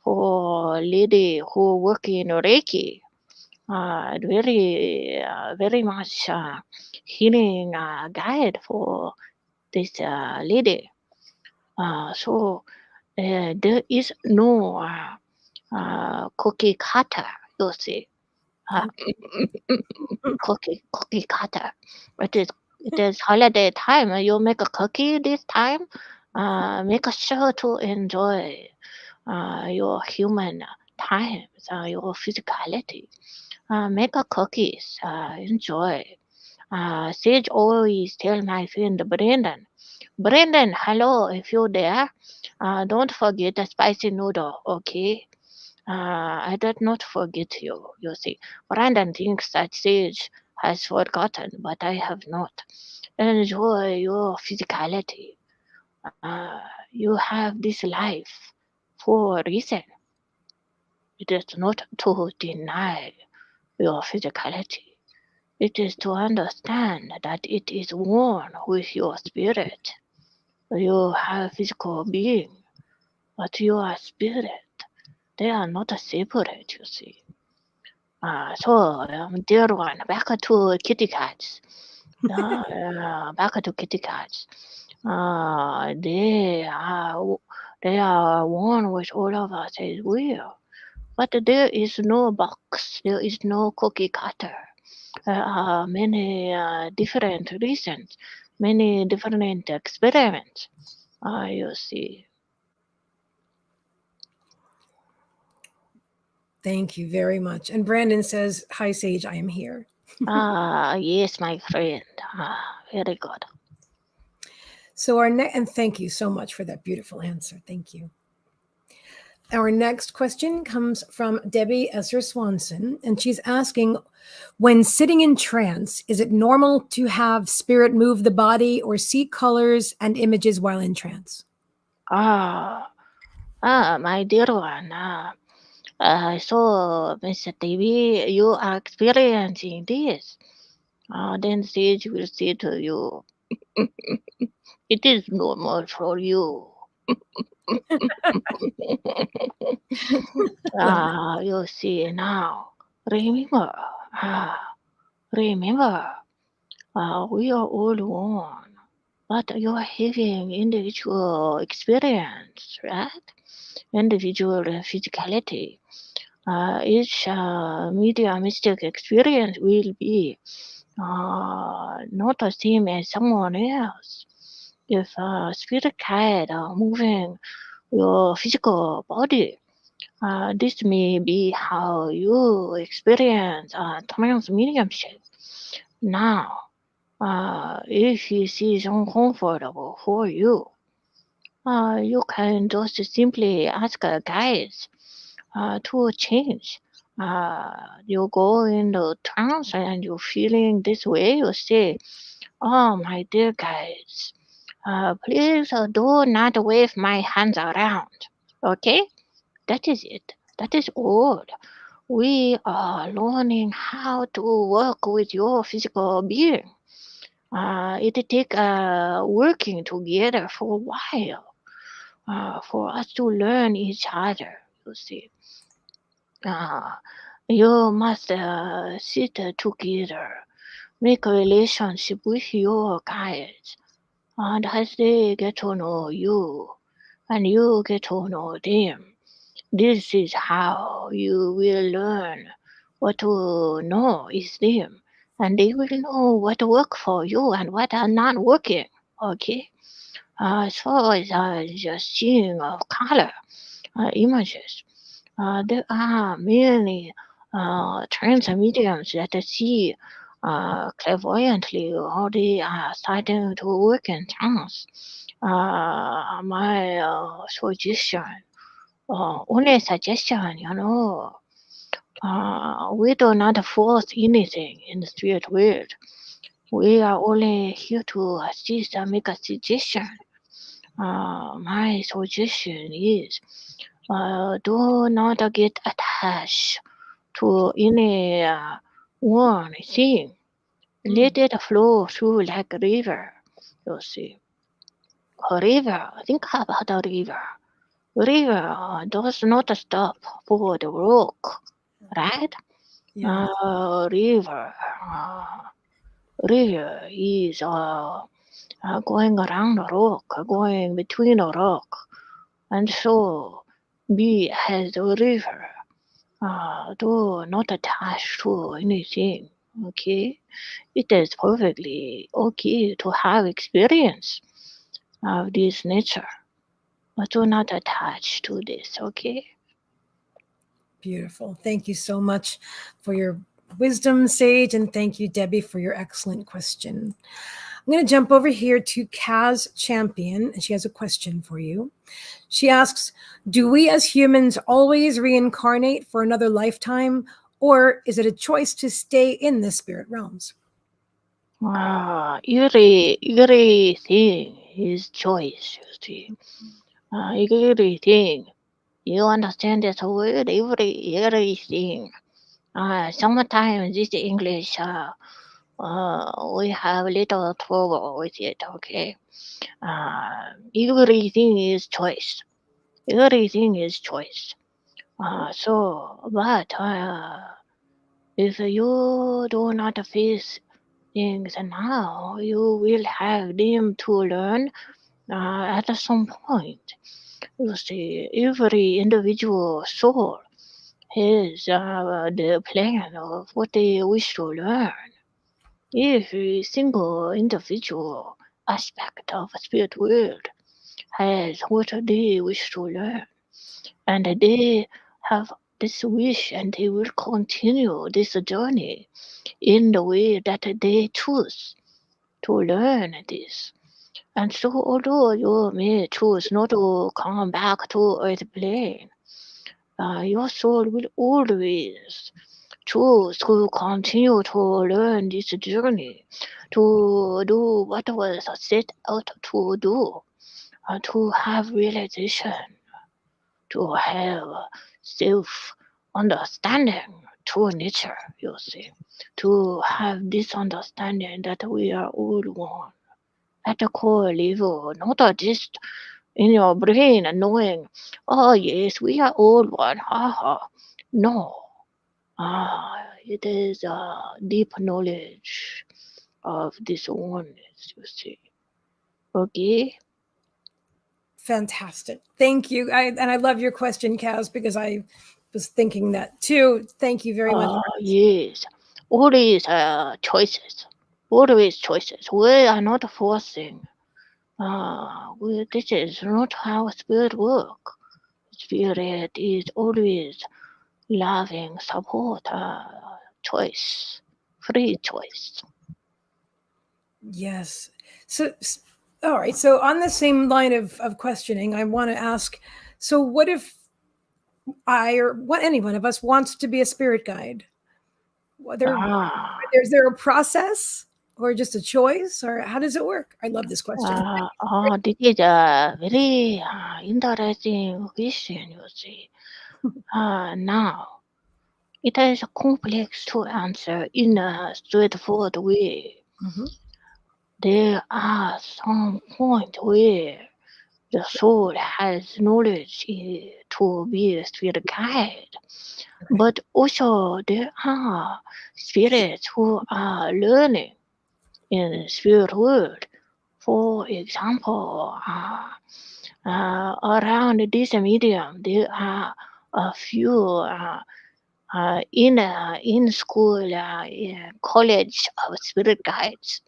Speaker 3: for lady who work in Reiki. Very much healing guide for this lady. So there is no cookie cutter, you see. Cookie cutter. It is holiday time. You make a cookie this time. Make sure to enjoy your human times, your physicality. Make a cookies. Enjoy. Sage always tell my friend Brendan, hello, if you're there, don't forget the spicy noodle, okay? I did not forget you, you see. Brandon thinks that Sage has forgotten, but I have not. Enjoy your physicality. You have this life for a reason. It is not to deny your physicality. It is to understand that it is one with your spirit. You have physical being, but you are spirit. They are not separate, you see. Dear one, back to kitty cats. Back to kitty cats. They are one with all of us as well. But there is no box. There is no cookie cutter. There are many different reasons, many different experiments. You see.
Speaker 1: Thank you very much. And Brandon says, "Hi, Sage, I am here."
Speaker 3: Yes, my friend. Very good.
Speaker 1: So and thank you so much for that beautiful answer. Thank you. Our next question comes from Debbie Esser Swanson, and she's asking, when sitting in trance, is it normal to have spirit move the body or see colors and images while in trance?
Speaker 3: My dear one. So, Mr. TV, you are experiencing this. Then Sage will say to you, it is normal for you. You see now. Remember, remember, we are all one, but you are having individual experience, right? Individual physicality. Each mediumistic experience will be not the same as someone else. If spirit guide are moving your physical body, this may be how you experience trance mediumship. Now, if it is uncomfortable for you, you can just simply ask guides to change. You go into trance and you're feeling this way, you say, oh, my dear guides, please do not wave my hands around. Okay? That is it. That is all. We are learning how to work with your physical being. It takes working together for a while for us to learn each other, you see. You must sit together, make a relationship with your guides, and as they get to know you, and you get to know them, this is how you will learn what to know is them, and they will know what work for you and what are not working. Okay. As far as just seeing of color images, there are many trance mediums that see clairvoyantly, or they are starting to work in trance. My suggestion, only suggestion, we do not force anything in the spirit world. We are only here to assist and make a suggestion. My suggestion is do not get attached to any one thing. Let it flow through like a river. You see, a river. Think about a river. River does not stop for the rock, right?
Speaker 1: Yeah.
Speaker 3: River. River is going around the rock, going between the rock, and so be as a river. Do not attach to anything. Okay, it is perfectly okay to have experience of this nature, but do not attach to this. Okay.
Speaker 1: Beautiful. Thank you so much for your wisdom, Sage, and thank you, Debbie, for your excellent question. I'm going to jump over here to Kaz Champion, and she has a question for you. She asks, do we as humans always reincarnate for another lifetime, or is it a choice to stay in the spirit realms?
Speaker 3: Everything is choice, you see. Everything. You understand this word? Everything. Sometimes this English, we have little trouble with it, okay? Everything is choice. Everything is choice. But if you do not face things now, you will have them to learn at some point. You see, every individual soul has the plan of what they wish to learn. Every single individual aspect of a spirit world has what they wish to learn, and they have this wish, and they will continue this journey in the way that they choose to learn this. And so, although you may choose not to come back to earth plane, your soul will always choose to continue to learn this journey, to do what was set out to do, to have realization, to have self understanding, true nature, you see, to have this understanding that we are all one at the core level, not just in your brain and knowing, oh yes, we are all one, haha. No, it is a deep knowledge of this oneness, you see. Okay?
Speaker 1: Fantastic. Thank you. And I love your question, Kaz, because I was thinking that too. Thank you very much.
Speaker 3: Yes. Always choices. Always choices. We are not forcing. This is not how spirit work. Spirit is always loving, support, choice, free choice.
Speaker 1: Yes. So, all right. So, on the same line of questioning, I want to ask, so what if I or what any one of us wants to be a spirit guide? Is there a process or just a choice, or how does it work? I love this question.
Speaker 3: This is a very interesting question, you see. Now, it is complex to answer in a straightforward way.
Speaker 1: Mm-hmm.
Speaker 3: There are some points where the soul has knowledge to be a spirit guide, but also there are spirits who are learning in the spirit world. For example, around this medium, there are a few in school, in college of spirit guides.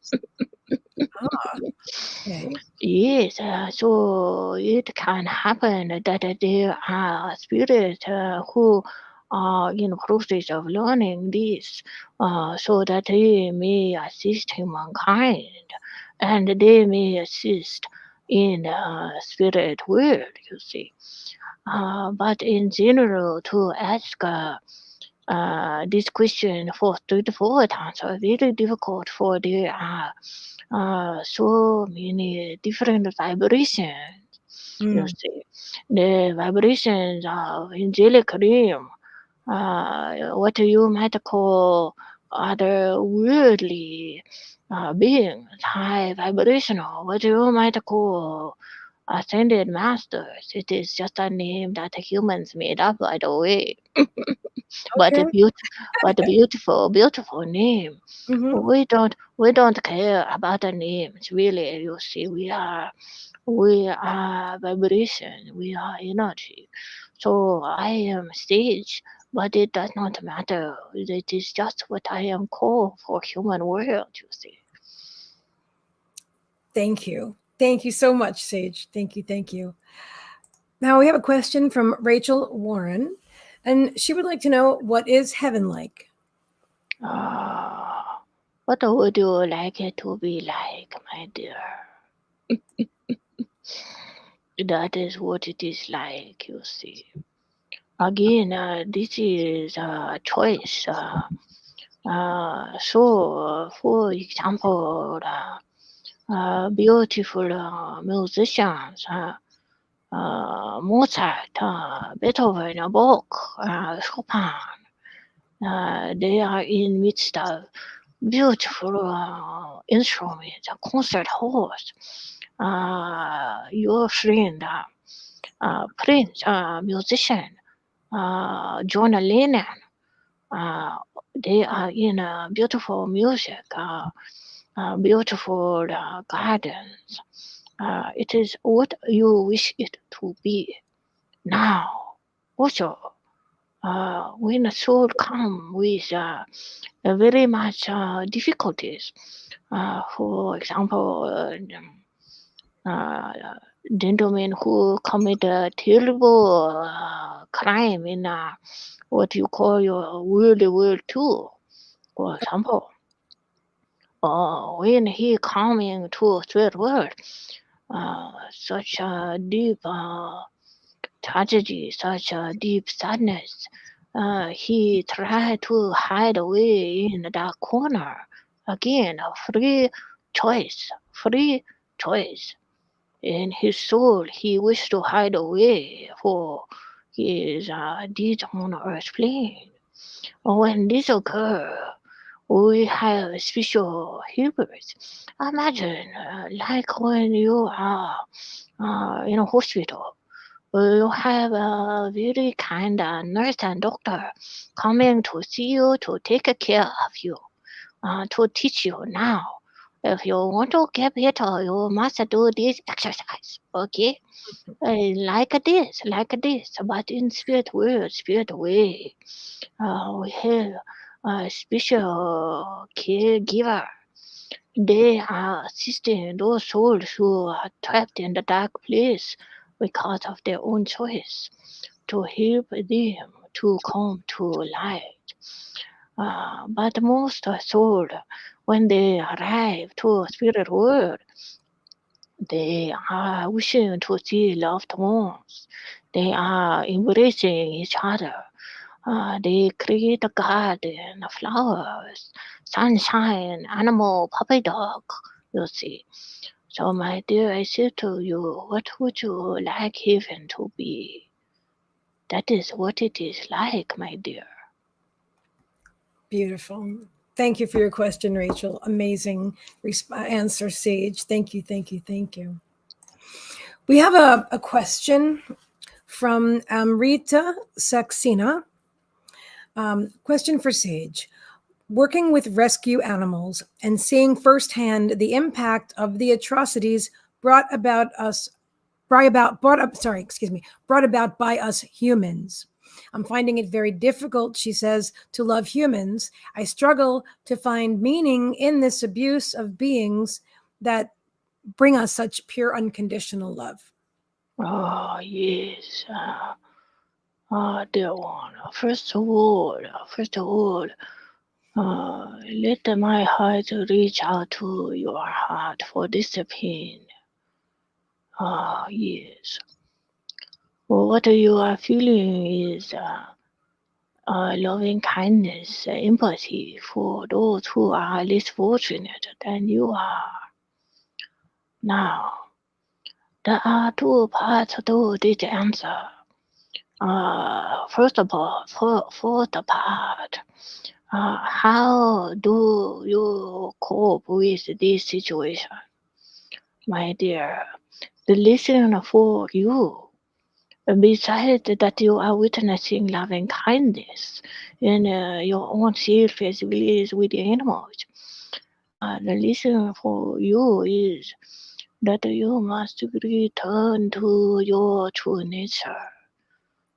Speaker 1: Okay.
Speaker 3: Yes, so it can happen that there are spirits who are in process of learning this, so that they may assist humankind, and they may assist in the spirit world, you see. But in general, to ask this question for straightforward answer, very difficult, for there are so many different vibrations. You see, the vibrations of angelic realm, what you might call otherworldly beings, high vibrational, what you might call ascended masters. It is just a name that humans made up, by the way. But a beautiful name.
Speaker 1: Mm-hmm.
Speaker 3: We don't care about the names, really. You see, we are vibration, we are energy. So I am stage, but it does not matter. It is just what I am called for human world, you see.
Speaker 1: Thank you. Thank you so much, Sage. Thank you. Thank you. Now we have a question from Rachel Warren, and she would like to know, what is heaven like?
Speaker 3: What would you like it to be like, my dear? That is what it is like, you see. Again, this is a choice. So, for example, beautiful musicians, Mozart, Beethoven, Bach, Chopin, they are in midst of beautiful instruments, concert halls. Your friend, Prince, musician, John Lennon, they are in beautiful music, beautiful gardens. It is what you wish it to be. Now, also, when a soul comes with very much difficulties, for example, gentlemen who commit a terrible crime in what you call your World War II, for example. When he coming to third world, such a deep tragedy, such a deep sadness, he tried to hide away in the dark corner. Again, a free choice. In his soul, he wished to hide away for his deeds on Earth plane. When this occurs, we have special helpers. Imagine, like when you are in a hospital, you have a very kind nurse and doctor coming to see you, to take care of you, to teach you now. If you want to get better, you must do this exercise, okay? Like this, but in spirit world, spirit way. We have a special caregiver. They are assisting those souls who are trapped in the dark place because of their own choice, to help them to come to light. But most souls, when they arrive to spirit world, they are wishing to see loved ones. They are embracing each other. They create a garden, flowers, sunshine, animal, puppy dog, you see. So, my dear, I say to you, what would you like heaven to be? That is what it is like, my dear.
Speaker 1: Beautiful. Thank you for your question, Rachel. Amazing answer, Sage. Thank you. We have a question from Amrita Saxena. Question for Sage. Working with rescue animals and seeing firsthand the impact of the atrocities brought about by us humans. I'm finding it very difficult, she says, to love humans. I struggle to find meaning in this abuse of beings that bring us such pure unconditional love.
Speaker 3: Oh, yes. Dear one, first of all, let my heart reach out to your heart for this pain. Yes. What you are feeling is loving kindness, empathy for those who are less fortunate than you are. Now, there are two parts to this answer. First of all, for the part, how do you cope with this situation? My dear, the lesson for you, besides that you are witnessing loving kindness in your own self as well as with the animals, the lesson for you is that you must return to your true nature.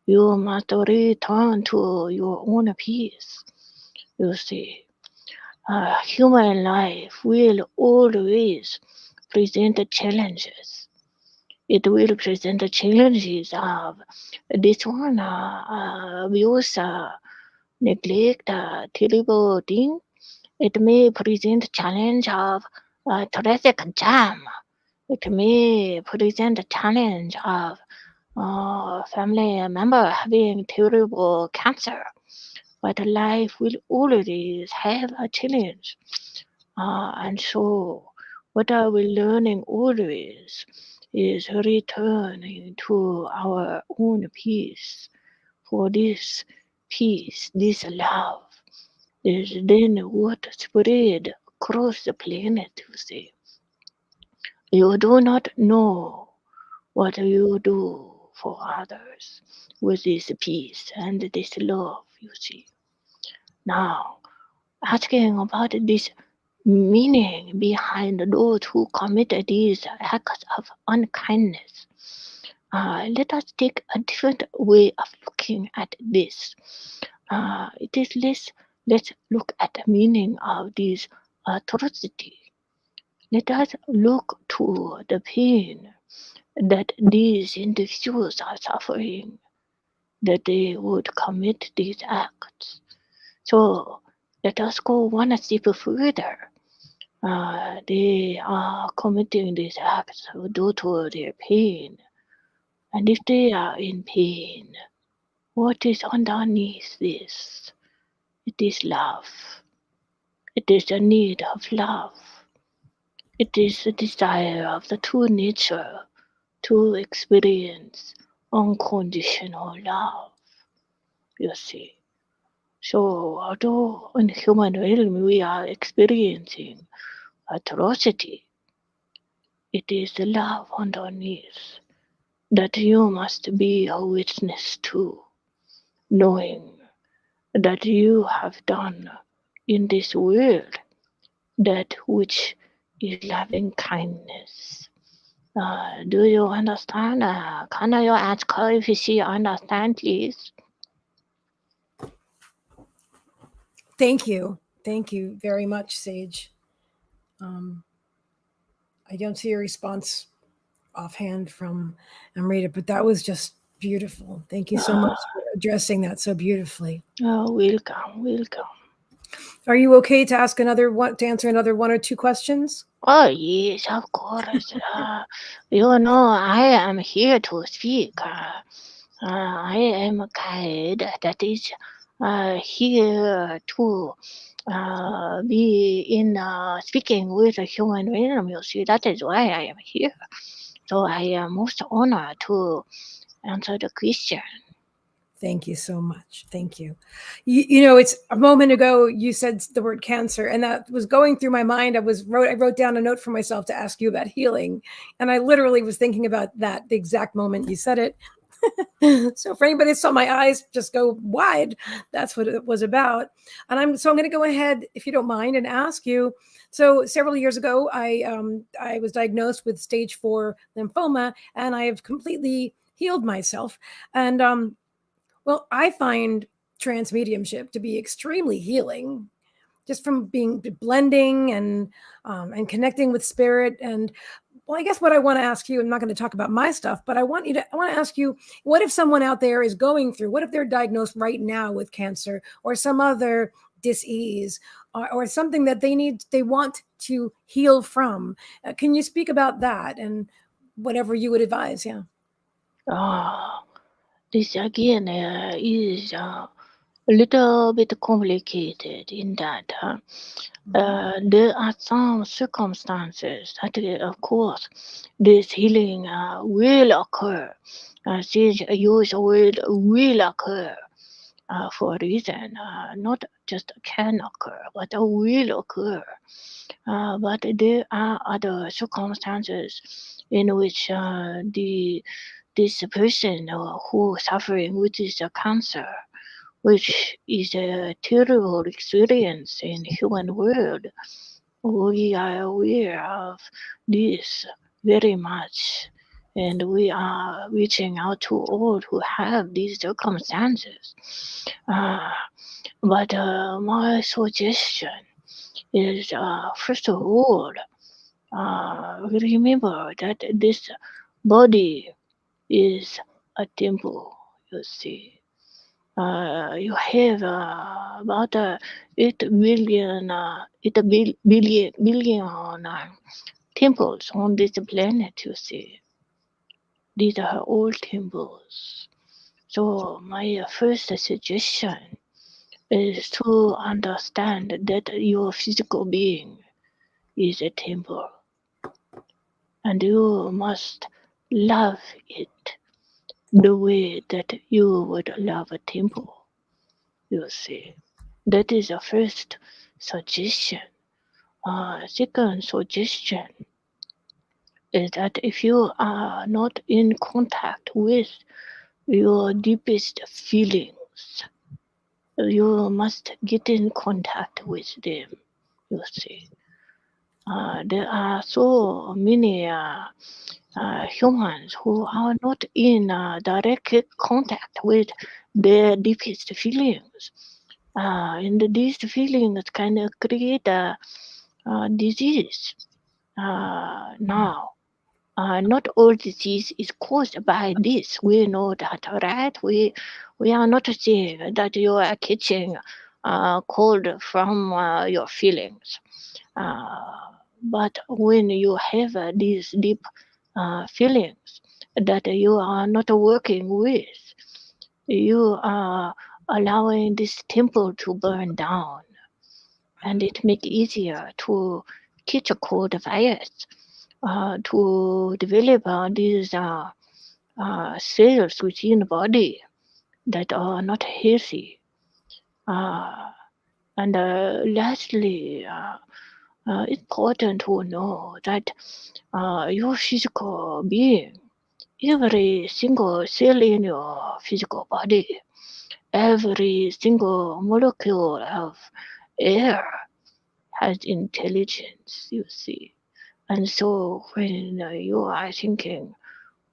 Speaker 3: You must return to your own peace. You see, human life will always present challenges. It will present the challenges of this one, abuse, neglect, terrible thing. It may present challenge of traffic jam. It may present a challenge of family member having terrible cancer. But life will always have a challenge. And so what are we learning always is returning to our own peace. For this peace, this love, is then what spread across the planet, you see. You do not know what you do for others with this peace and this love, you see. Now, asking about this meaning behind those who committed these acts of unkindness, let us take a different way of looking at this. It is let's look at the meaning of this atrocity. Let us look to the pain that these individuals are suffering, that they would commit these acts. So let us go one step further. They are committing these acts due to their pain. And if they are in pain, what is underneath this? It is love. It is a need of love. It is the desire of the true nature to experience unconditional love, you see. So although in human realm we are experiencing atrocity, it is the love underneath that you must be a witness to, knowing that you have done in this world that which is loving kindness. Do you understand? Can you ask her if she understands, please?
Speaker 1: Thank you very much, Sage. I don't see a response offhand from Amrita, but that was just beautiful. Thank you so much for addressing that so beautifully.
Speaker 3: Welcome.
Speaker 1: Are you okay to answer another one or two questions?
Speaker 3: Oh, yes, of course. You know, I am here to speak. I am a guide that is here to be in speaking with a human realm. You see, that is why I am here. So I am most honored to answer the question.
Speaker 1: Thank you so much. Thank you. You know, it's a moment ago you said the word cancer, and that was going through my mind. I wrote down a note for myself to ask you about healing, and I literally was thinking about that the exact moment you said it. So for anybody that saw my eyes just go wide, that's what it was about. And I'm going to go ahead, if you don't mind, and ask you. So several years ago, I was diagnosed with stage 4 lymphoma, and I have completely healed myself. And well, I find trance mediumship to be extremely healing, just from being blending and connecting with spirit. And well, I guess what I want to ask you, I'm not going to talk about my stuff, but I want to ask you, what if someone out there is going through, what if they're diagnosed right now with cancer or some other disease or something that they want to heal from? Can you speak about that and whatever you would advise? Yeah.
Speaker 3: This again is a little bit complicated in that there are some circumstances that, of course, this healing will occur. Since I use the word will occur for a reason, not just can occur, but will occur. But there are other circumstances in which this person who suffering with this cancer, which is a terrible experience in human world, we are aware of this very much, and we are reaching out to all who have these circumstances. But my suggestion is, first of all, remember that this body is a temple, you see. You have about 8 billion temples on this planet, you see. These are all temples. So my first suggestion is to understand that your physical being is a temple, and you must love it the way that you would love a temple, you see. That is the first suggestion. Second suggestion is that if you are not in contact with your deepest feelings, you must get in contact with them, you see. There are so many humans who are not in direct contact with their deepest feelings. And these feelings can create a disease now. not all disease is caused by this. We know that, right? We are not saying that you are catching cold from your feelings. But when you have these deep feelings that you are not working with, you are allowing this temple to burn down, and it makes easier to catch a cold virus, to develop these cells within the body that are not healthy. And lastly, it's important to know that your physical being, every single cell in your physical body, every single molecule of air has intelligence, you see. And so when you are thinking,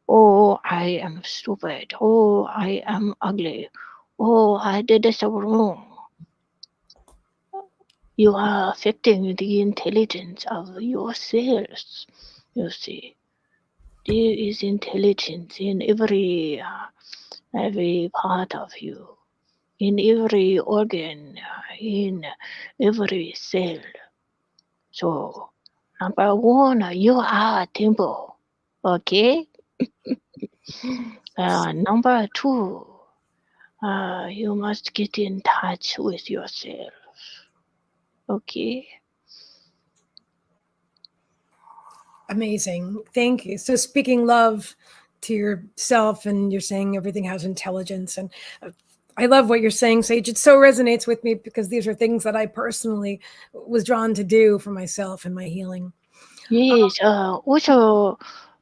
Speaker 3: oh, I am stupid, oh, I am ugly, oh, I did this wrong, you are affecting the intelligence of your cells, you see. There is intelligence in every part of you, in every organ, in every cell. So, number one, you are a temple, okay? Number two, you must get in touch with yourself, okay?
Speaker 1: Amazing. Thank you. So speaking love to yourself, and you're saying everything has intelligence. And I love what you're saying, Sage. It so resonates with me because these are things that I personally was drawn to do for myself and my healing.
Speaker 3: Yes, also,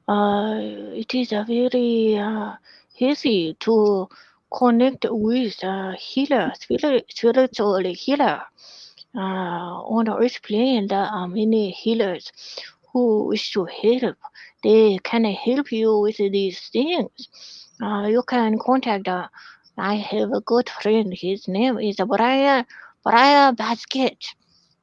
Speaker 3: it is a very easy to connect with healer, spiritual healer. On the earth plane, there are many healers who wish to help. They can help you with these things. You can contact. I have a good friend. His name is Brian Basket.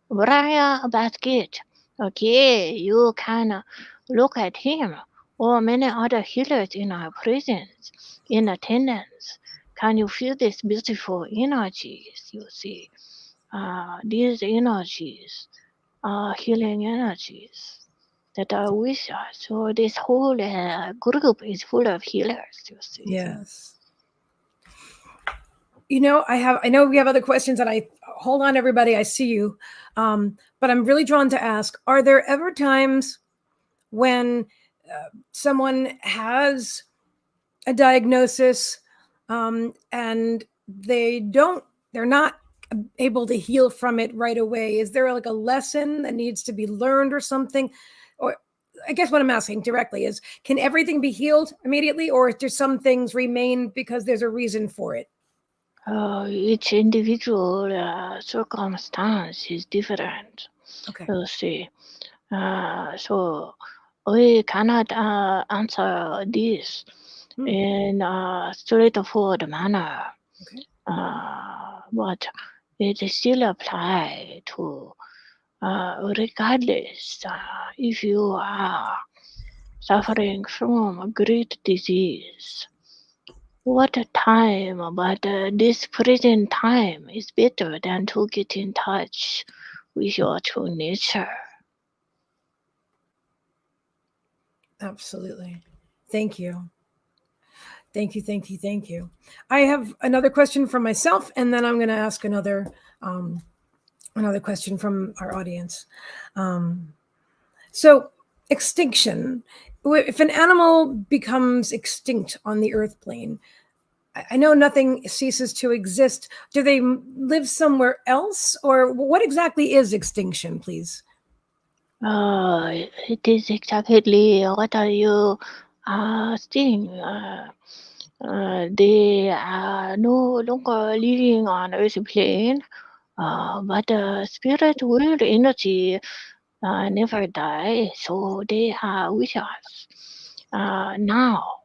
Speaker 3: Brian Basket. Okay, you can look at him or many other healers in our presence, in attendance. Can you feel these beautiful energies? You see, these energies are healing energies that are with us. So this whole group is full of healers. You see.
Speaker 1: Yes. You know, I know we have other questions, and hold on, everybody. I see you. But I'm really drawn to ask, are there ever times when someone has a diagnosis and they're not able to heal from it right away? Is there like a lesson that needs to be learned or something? Or I guess what I'm asking directly is, can everything be healed immediately, or do some things remain because there's a reason for it?
Speaker 3: Each individual circumstance is different.
Speaker 1: Okay.
Speaker 3: You see. So we cannot answer this in a straightforward manner.
Speaker 1: Okay.
Speaker 3: But it still apply to regardless if you are suffering from a great disease. What a time, but this present time is better than to get in touch with your true nature.
Speaker 1: Absolutely. Thank you. Thank you, thank you, thank you. I have another question from myself, and then I'm going to ask another question from our audience. So, extinction. If an animal becomes extinct on the earth plane, I know nothing ceases to exist. Do they live somewhere else, or what exactly is extinction, please?
Speaker 3: It is exactly what are you saying. They are no longer living on earth plane, but spirit world energy never die, so they are with us. Now,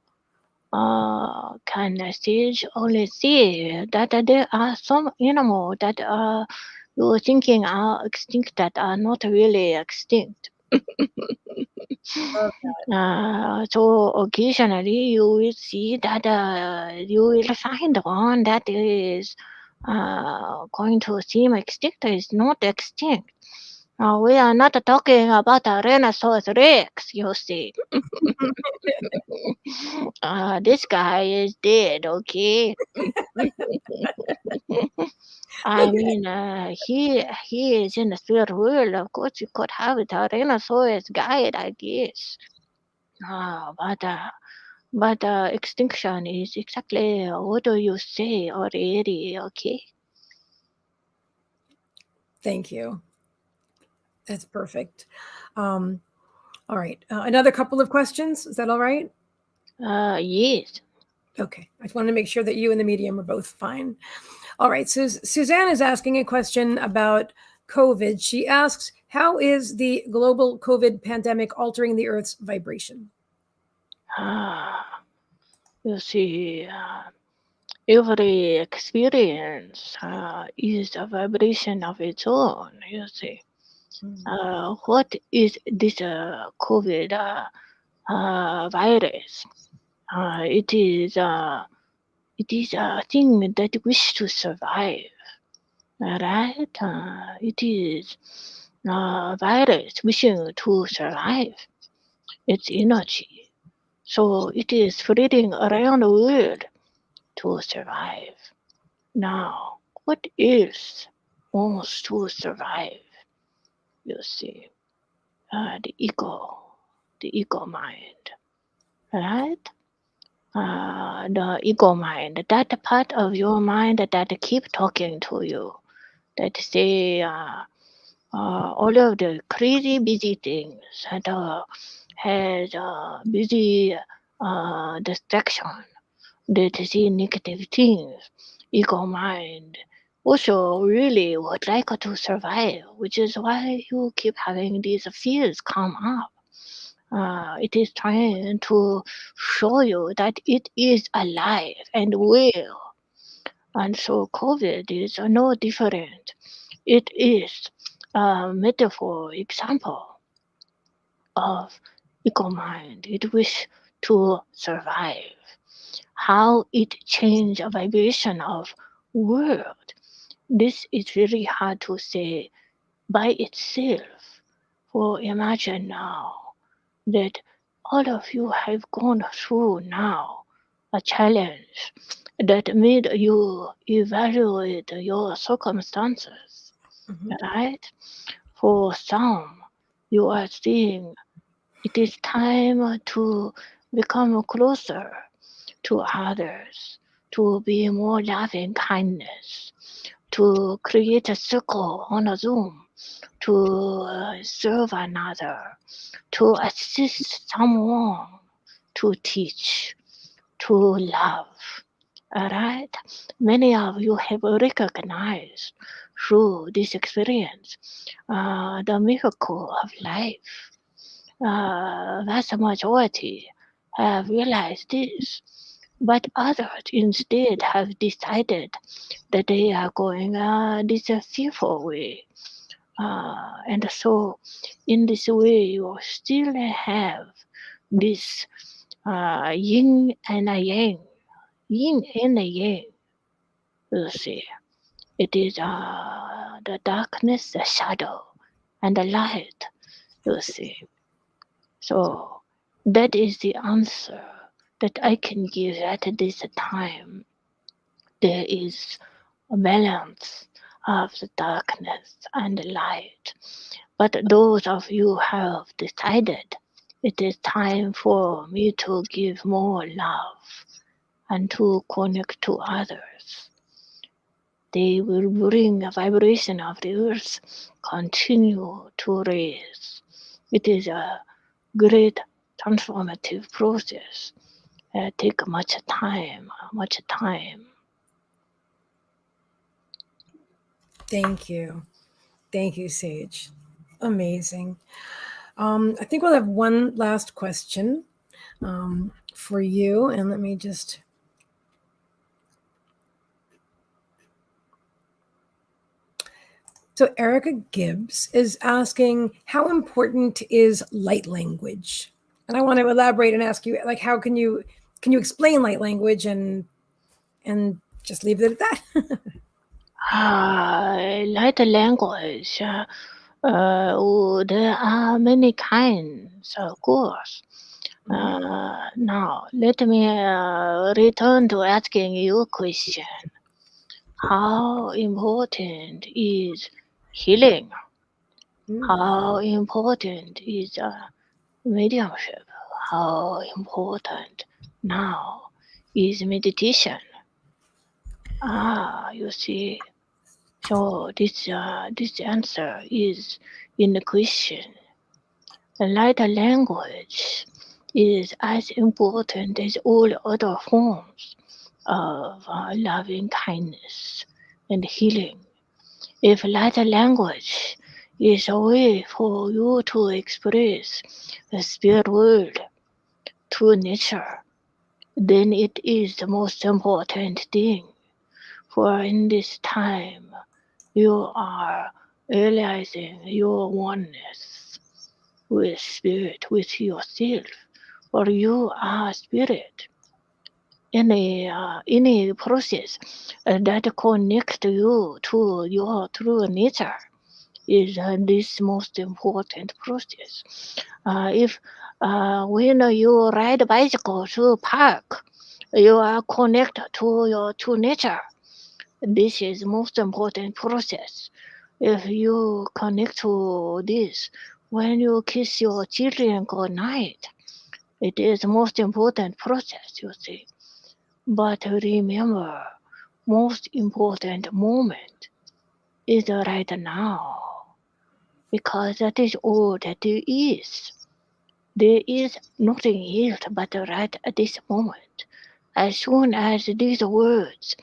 Speaker 3: can Sage only see that there are some animals that you're thinking are extinct that are not really extinct. So occasionally you will see that you will find one that is going to seem extinct is not extinct. We are not talking about a Tyrannosaurus Rex, you see. This guy is dead, okay? I mean, he is in the spirit world. Of course, you could have a Tyrannosaurus guide, I guess. But extinction is exactly what do you say already, okay?
Speaker 1: Thank you. That's perfect. All right. Another couple of questions. Is that all right?
Speaker 3: Yes.
Speaker 1: Okay. I just wanted to make sure that you and the medium are both fine. All right. So Suzanne is asking a question about COVID. She asks, how is the global COVID pandemic altering the Earth's vibration?
Speaker 3: You see, every experience is a vibration of its own, you see. What is this COVID virus? It is a thing that wishes to survive, right? It is a virus wishing to survive its energy. So it is spreading around the world to survive. Now, what else wants to survive? You see, the ego mind, right? The ego mind, that part of your mind that keep talking to you, that say all of the crazy busy things that has busy distraction, that see negative things, ego mind also really would like to survive, which is why you keep having these fears come up. It is trying to show you that it is alive and well. And so COVID is no different. It is a metaphor example of ego mind. It wish to survive. How it change a vibration of world. This is very hard to say by itself. For imagine now that all of you have gone through now a challenge that made you evaluate your circumstances, right? For some, you are seeing it is time to become closer to others, to be more loving kindness, to create a circle on a Zoom, to serve another, to assist someone, to teach, to love. Alright? Many of you have recognized through this experience the miracle of life. Vast majority have realized this, but others instead have decided that they are going this fearful way. And so, in this way, you still have this yin and a yang. Yin and a yang. You see, it is the darkness, the shadow, and the light. You see. So, that is the answer that I can give at this time. There is a balance of the darkness and the light. But those of you who have decided it is time for me to give more love and to connect to others, they will bring a vibration of the earth continue to raise. It is a great transformative process. Take much time.
Speaker 1: Thank you. Thank you, Sage. Amazing. I think we'll have one last question for you. And let me just. So Erica Gibbs is asking, how important is light language? And I want to elaborate and ask you, like, how can you explain light language and just leave it at that?
Speaker 3: Light language. There are many kinds, of course. Now, let me return to asking you a question. How important is healing? How important is mediumship? How important now is meditation? You see. So this answer is in the question. The light language is as important as all other forms of loving kindness and healing. If light language is a way for you to express the spirit world, true nature, then it is the most important thing. For in this time, you are realizing your oneness with spirit, with yourself, for you are spirit. Any process that connects you to your true nature is this most important process. If when you ride a bicycle to park, you are connected to your true nature. This is most important process. If you connect to this when you kiss your children good night, it is most important process, you see. But remember, most important moment is right now, because that is all that there is. There is nothing else but right at this moment. As soon as these words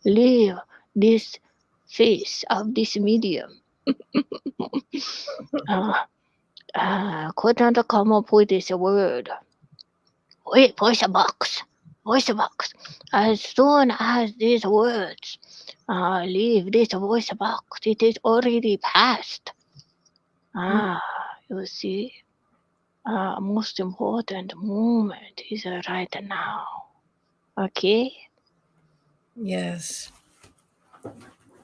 Speaker 3: leave this face of this medium, couldn't come up with this word. Wait, voice box. As soon as these words leave this voice box, it is already past. You see, most important moment is right now. Okay?
Speaker 1: Yes.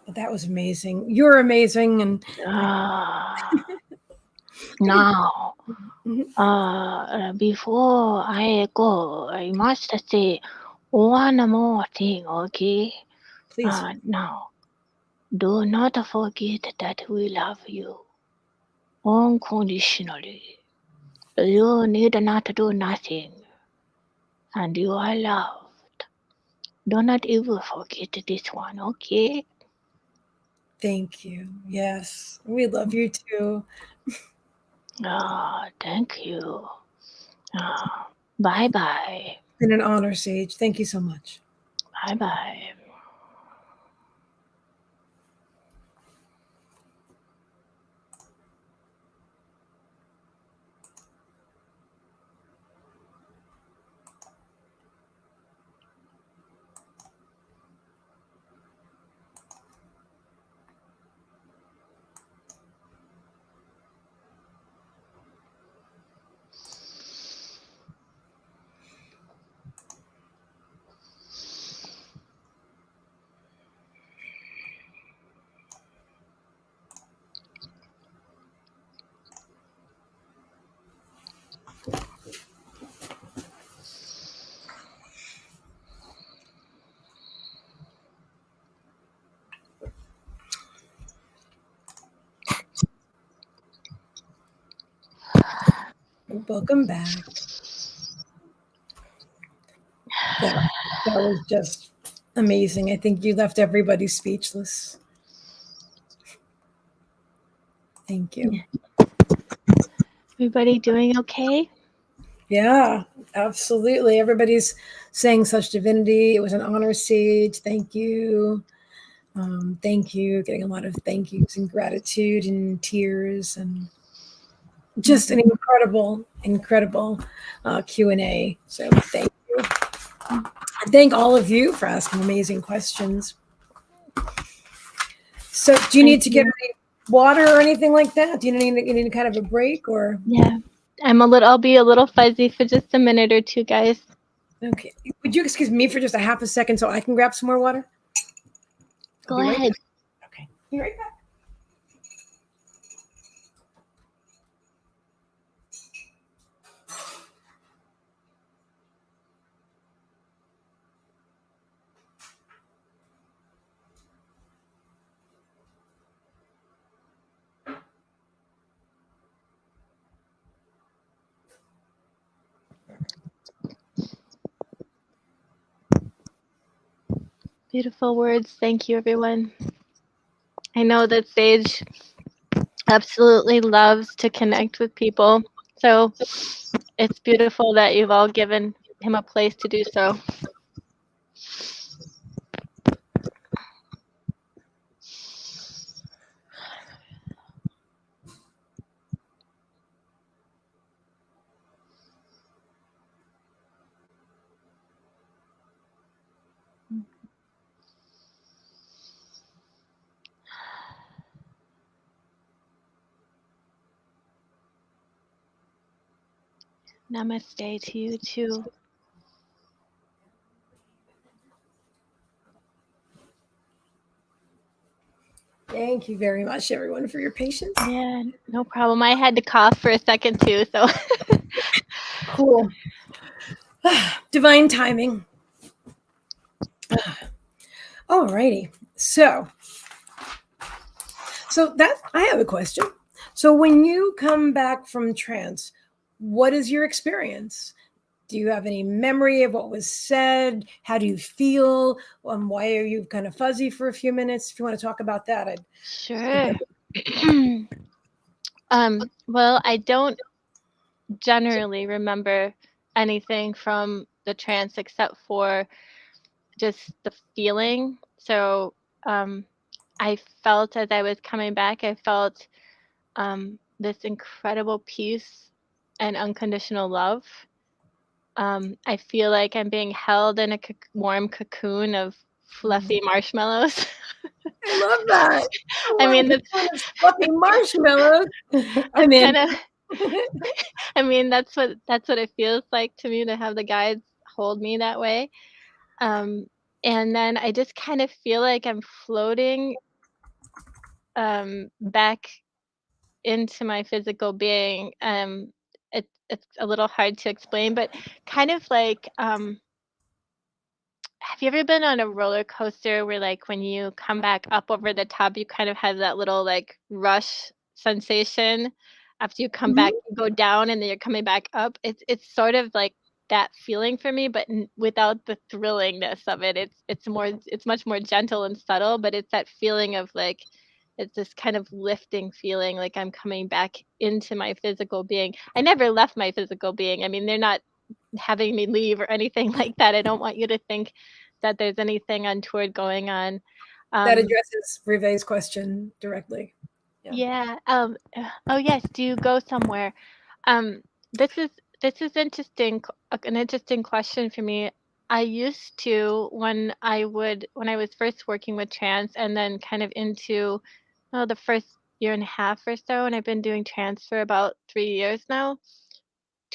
Speaker 1: That was amazing. You're amazing. And
Speaker 3: now, before I go, I must say one more thing, okay?
Speaker 1: Please.
Speaker 3: Now, do not forget that we love you unconditionally. You need not do nothing, and you are loved. Do not ever forget this one, okay?
Speaker 1: Thank you. Yes, we love you too.
Speaker 3: Thank you. Bye-bye.
Speaker 1: It's been an honor, Sage. Thank you so much.
Speaker 3: Bye-bye.
Speaker 1: Welcome back. That was just amazing. I think you left everybody speechless. Thank you.
Speaker 2: Everybody doing okay?
Speaker 1: Yeah, absolutely. Everybody's saying such divinity. It was an honor, Sage. Thank you. Thank you. Getting a lot of thank yous and gratitude and tears and just an incredible Q&A. So thank you. And thank all of you for asking amazing questions. So do you need to get water or anything like that? Do you need kind of a break or?
Speaker 2: Yeah, I'll be a little fuzzy for just a minute or two, guys.
Speaker 1: Okay. Would you excuse me for just a half a second so I can grab some more water?
Speaker 2: Go ahead.
Speaker 1: Okay. Be right back.
Speaker 2: Beautiful words. Thank you, everyone. I know that Sage absolutely loves to connect with people. So it's beautiful that you've all given him a place to do so. Namaste to you too.
Speaker 1: Thank you very much, everyone, for your patience.
Speaker 2: Yeah, no problem. I had to cough for a second too, so.
Speaker 1: Cool. Divine timing. All righty. So that I have a question. So when you come back from trance, what is your experience? Do you have any memory of what was said? How do you feel? Why are you kind of fuzzy for a few minutes? If you want to talk about that, I'd
Speaker 2: Sure. Well, I don't generally remember anything from the trance except for just the feeling. So I felt as I was coming back, I felt this incredible peace and unconditional love. I feel like I'm being held in a warm cocoon of fluffy marshmallows.
Speaker 1: I love that.
Speaker 2: I mean,
Speaker 1: that's fluffy marshmallows. I'm in.
Speaker 2: I mean, that's what it feels like to me to have the guides hold me that way. And then I just kind of feel like I'm floating back into my physical being. It's a little hard to explain, but kind of like have you ever been on a roller coaster where like when you come back up over the top, you kind of have that little like rush sensation after you come back, you go down and then you're coming back up? It's sort of like that feeling for me, but without the thrillingness of it. It's much more gentle and subtle, but it's that feeling of like it's this kind of lifting feeling, like I'm coming back into my physical being. I never left my physical being. I mean, they're not having me leave or anything like that. I don't want you to think that there's anything untoward going on.
Speaker 1: That addresses Rive's question directly.
Speaker 2: Yeah. Oh yes. Do you go somewhere? This is interesting. An interesting question for me. I used to when I was first working with trance, and then kind of into the first year and a half or so, and I've been doing trance for about 3 years now,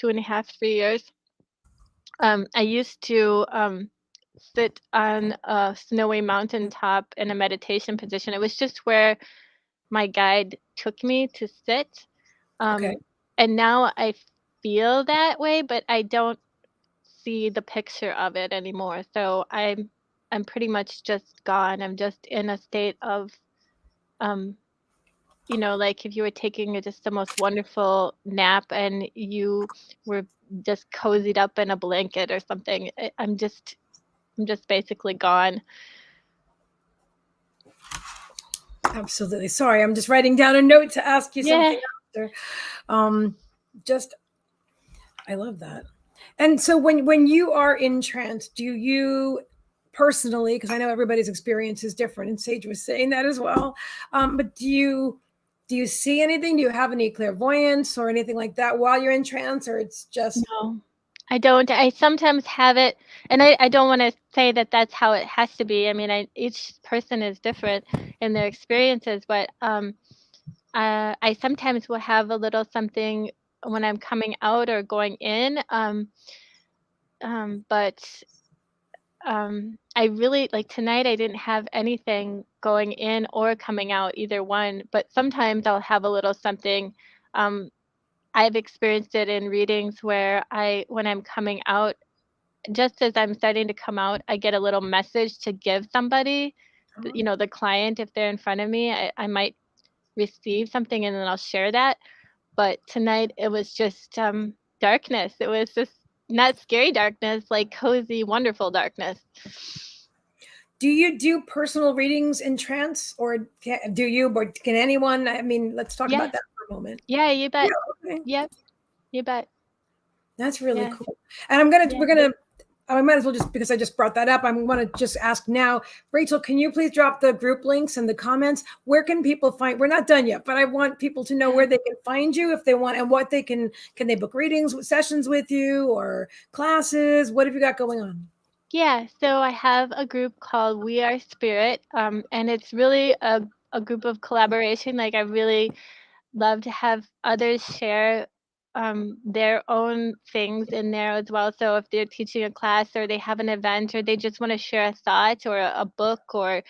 Speaker 2: 2.5, 3 years. I used to sit on a snowy mountaintop in a meditation position. It was just where my guide took me to sit. And now I feel that way, but I don't see the picture of it anymore. So I'm pretty much just gone. I'm just in a state of like if you were taking just the most wonderful nap and you were just cozied up in a blanket or something. I'm just basically gone.
Speaker 1: Absolutely. Sorry, I'm just writing down a note to ask you something after. I love that. And so when you are in trance, do you personally, because I know everybody's experience is different, and Sage was saying that as well, but do you see anything? Do you have any clairvoyance or anything like that while you're in trance, or it's just...
Speaker 2: No, I don't. I sometimes have it, and I don't want to say that that's how it has to be. I mean, each person is different in their experiences, but I sometimes will have a little something when I'm coming out or going in. But I really like tonight. I didn't have anything going in or coming out, either one. But sometimes I'll have a little something. Um, I've experienced it in readings where when I'm coming out, just as I'm starting to come out, I get a little message to give somebody, the client, if they're in front of me, I might receive something and then I'll share that. But tonight it was just darkness. It was just not scary darkness, like cozy, wonderful darkness.
Speaker 1: Do you do personal readings in trance, or do you, or can anyone? I mean, let's talk about that for a moment.
Speaker 2: Yeah, you bet.
Speaker 1: Yeah, okay.
Speaker 2: Yep, you bet.
Speaker 1: That's really cool. And we're gonna, I might as well, just because I just brought that up, I want to just ask now, Rachel, can you please drop the group links in the comments? Where can people find, we're not done yet, but I want people to know where they can find you if they want, and what they can they book readings, sessions with you, or classes? What have you got going on?
Speaker 2: Yeah, so I have a group called We Are Spirit, and it's really a group of collaboration. Like, I really love to have others share their own things in there as well. So if they're teaching a class or they have an event or they just want to share a thought or a book or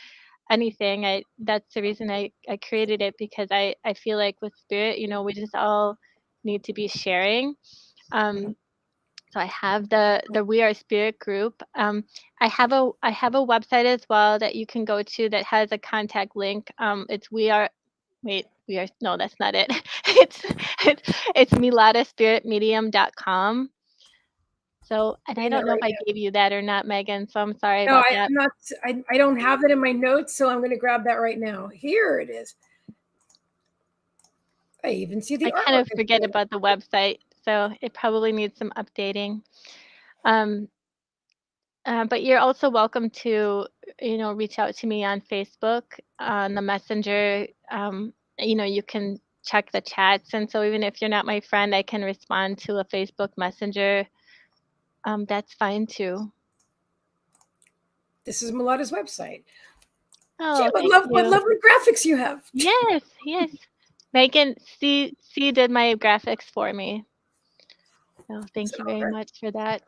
Speaker 2: anything, that's the reason I created it, because I feel like with spirit, we just all need to be sharing. So I have the We Are Spirit group. I have a website as well that you can go to that has a contact link. It's no, that's not it. it's miladaspiritmedium.com. So, and I don't know if I gave you that or not, Megan, so I'm sorry about that.
Speaker 1: I'm not, I don't have it in my notes, so I'm going to grab that right now. Here it is. I even see the
Speaker 2: I kind of forget about the website, so it probably needs some updating. But you're also welcome to, reach out to me on Facebook, on the Messenger. You can check the chats. And so even if you're not my friend, I can respond to a Facebook Messenger. That's fine too.
Speaker 1: This is Milada's website.
Speaker 2: Oh,
Speaker 1: what lovely graphics you have.
Speaker 2: Yes, yes. Megan, C did my graphics for me. So thank you very much for that.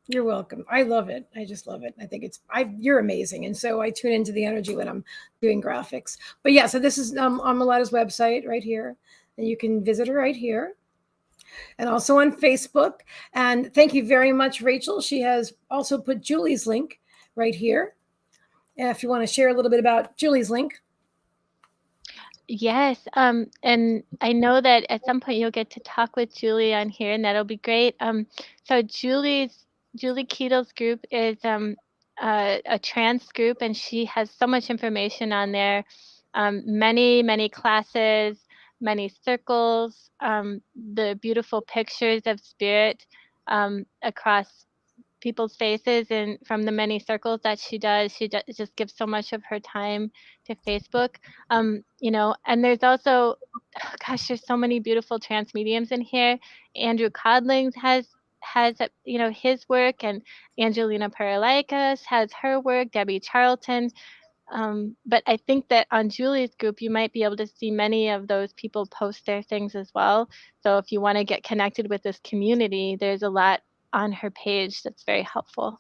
Speaker 1: You're welcome. I love it. I just love it. I think you're amazing. And so I tune into the energy when I'm doing graphics. But yeah, so this is on Milada's website right here. And you can visit her right here. And also on Facebook. And thank you very much, Rachel. She has also put Julie's link right here. If you want to share a little bit about Julie's link.
Speaker 2: Yes, and I know that at some point you'll get to talk with Julie on here, and that'll be great. So Julie Ketel's group is a trance group, and she has so much information on there. Many classes, many circles, the beautiful pictures of spirit across people's faces, and from the many circles that she just gives so much of her time to Facebook. And there's also, gosh, there's so many beautiful trance mediums in here. Andrew Codlings has his work, and Angelina Paralaikas has her work, Debbie Charlton. But I think that on Julie's group, you might be able to see many of those people post their things as well. So if you want to get connected with this community, there's a lot on her page that's very helpful.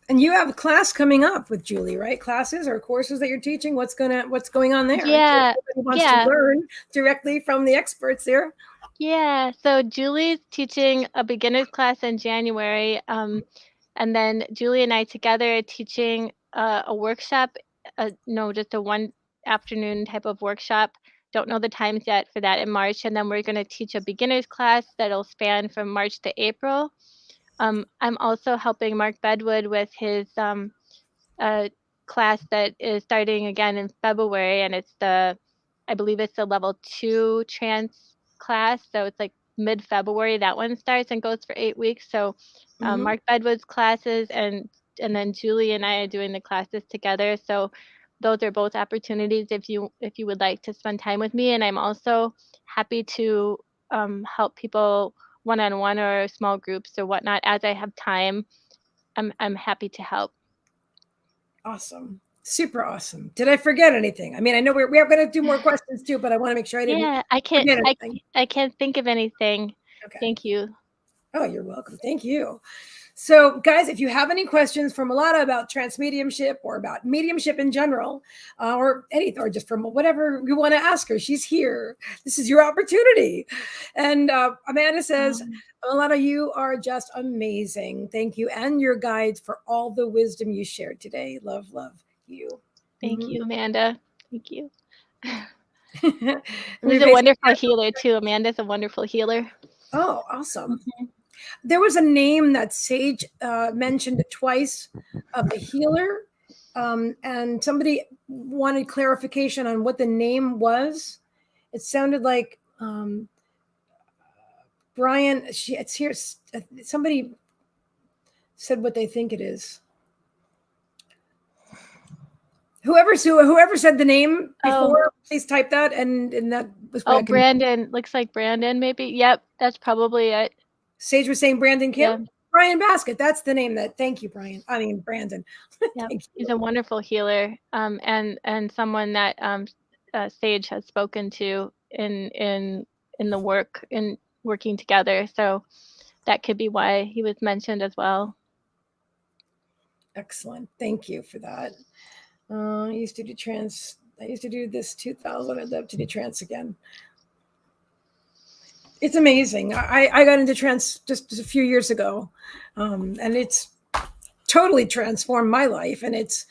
Speaker 1: And you have a class coming up with Julie, right? Classes or courses that you're teaching? What's going on there?
Speaker 2: Yeah.
Speaker 1: Wants to learn directly from the experts there.
Speaker 2: Yeah. So Julie's teaching a beginner's class in January. And then Julie and I together are teaching a workshop, just a one afternoon type of workshop. Don't know the times yet for that in March. And then we're going to teach a beginner's class that'll span from March to April. I'm also helping Mark Bedwood with his class that is starting again in February, and I believe it's the level 2 trance class. So it's like mid-February that one starts and goes for 8 weeks. So Mark Bedwood's classes, and then Julie and I are doing the classes together. So those are both opportunities if you would like to spend time with me. And I'm also happy to help people one-on-one or small groups or whatnot as I have time. I'm happy to help.
Speaker 1: Awesome. Super awesome. Did I forget anything? I mean, I know we're going to do more questions too, but I want to make sure I didn't
Speaker 2: Yeah,
Speaker 1: forget anything.
Speaker 2: I can't think of anything.
Speaker 1: Okay.
Speaker 2: Thank you.
Speaker 1: Oh, you're welcome. Thank you. So, guys, if you have any questions for Milada about trance mediumship or about mediumship in general, or anything, or just from whatever you want to ask her, she's here. This is your opportunity. And Amanda says, Milada, you are just amazing. Thank you. And your guides for all the wisdom you shared today. Love you.
Speaker 2: Thank you, Amanda. Thank you.
Speaker 1: She's
Speaker 2: a wonderful healer too. Amanda's a wonderful healer.
Speaker 1: Oh, awesome. There was a name that Sage mentioned twice of a healer, and somebody wanted clarification on what the name was. It sounded like Brian. It's here. Somebody said what they think it is. Whoever said the name before, please type that, and that was.
Speaker 2: Brandon. Looks like Brandon, maybe. Yep, that's probably it.
Speaker 1: Sage was saying Brandon Kim. Yeah. Brian Basket. That's the name that. Thank you, Brian. I mean Brandon.
Speaker 2: Yeah, he's a wonderful healer, and someone that Sage has spoken to in the work in working together. So that could be why he was mentioned as well.
Speaker 1: Excellent. Thank you for that. I used to do trance. I used to do this 2000. I'd love to do trance again. It's amazing. I got into trance just a few years ago, and it's totally transformed my life. And it's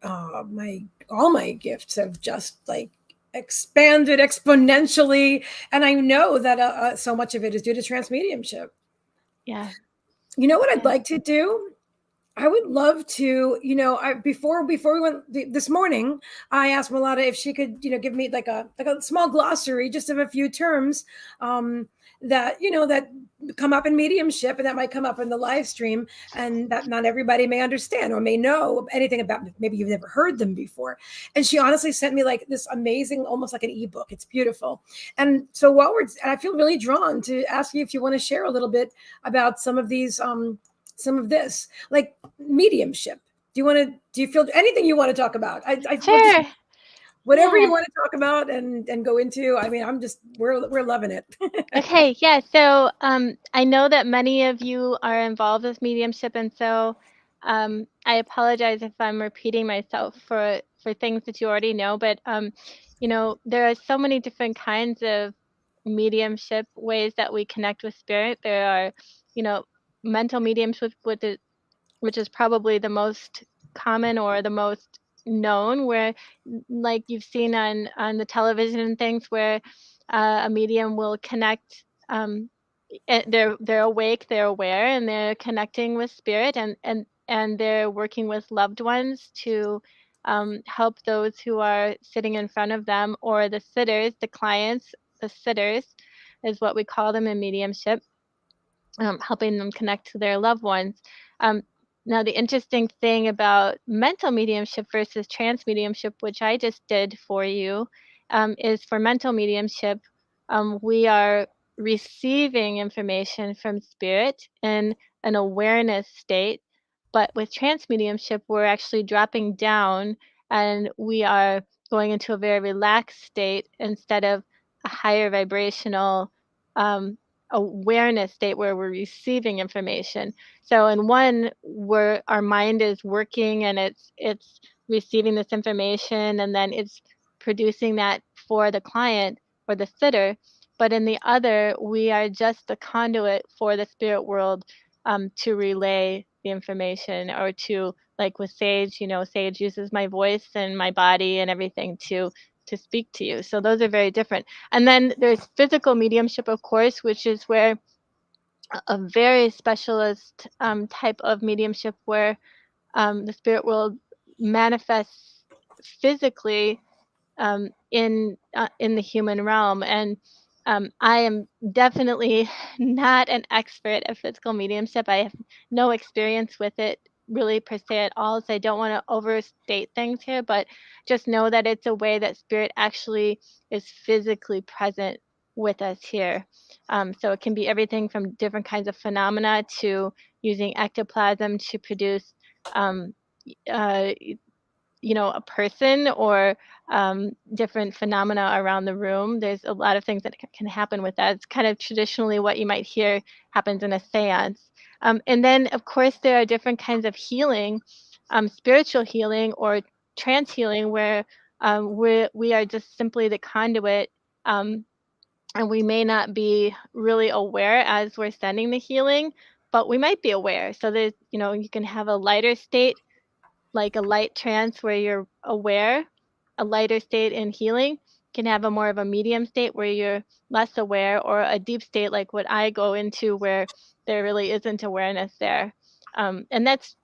Speaker 1: all my gifts have just like expanded exponentially. And I know that so much of it is due to trance mediumship.
Speaker 2: Yeah.
Speaker 1: You know what I'd like to do? I would love to, before we went this morning, I asked Milada if she could, give me like a small glossary, just of a few terms that, that come up in mediumship and that might come up in the live stream and that not everybody may understand or may know anything about. Maybe you've never heard them before. And she honestly sent me like this amazing, almost like an ebook. It's beautiful. And so I feel really drawn to ask you if you want to share a little bit about some of these, some of this, like mediumship. Do you feel anything you want to talk about?
Speaker 2: Sure.
Speaker 1: Whatever you want to talk about and go into. I mean, we're loving it.
Speaker 2: Okay. Yeah. So I know that many of you are involved with mediumship. And so I apologize if I'm repeating myself for things that you already know, but there are so many different kinds of mediumship ways that we connect with spirit. There are, mental mediums which is probably the most common or the most known, where like you've seen on the television and things, where a medium will connect. They're awake, they're aware, and they're connecting with spirit, and they're working with loved ones to help those who are sitting in front of them, or the sitters, the clients. The sitters is what we call them in mediumship. Helping them connect to their loved ones. Now, the interesting thing about mental mediumship versus trance mediumship, which I just did for you, is for mental mediumship, we are receiving information from spirit in an awareness state. But with trance mediumship, we're actually dropping down and we are going into a very relaxed state instead of a higher vibrational awareness state where we're receiving information. So in one, where our mind is working and it's receiving this information and then it's producing that for the client or the sitter. But in the other, we are just the conduit for the spirit world to relay the information, or to, like with Sage, Sage uses my voice and my body and everything to speak to you. So those are very different. And then there's physical mediumship, of course, which is where a very specialist type of mediumship, where the spirit world manifests physically in the human realm. And I am definitely not an expert at physical mediumship. I have no experience with it really per se at all, so I don't want to overstate things here, but just know that it's a way that spirit actually is physically present with us here. So it can be everything from different kinds of phenomena to using ectoplasm to produce a person or different phenomena around the room. There's a lot of things that can happen with that. It's kind of traditionally what you might hear happens in a seance. And then, of course, there are different kinds of healing, spiritual healing or trance healing, where we are just simply the conduit, and we may not be really aware as we're sending the healing, but we might be aware. So there's, you can have a lighter state, like a light trance where you're aware, a lighter state in healing. Can have a more of a medium state where you're less aware, or a deep state like what I go into where there really isn't awareness there. And that's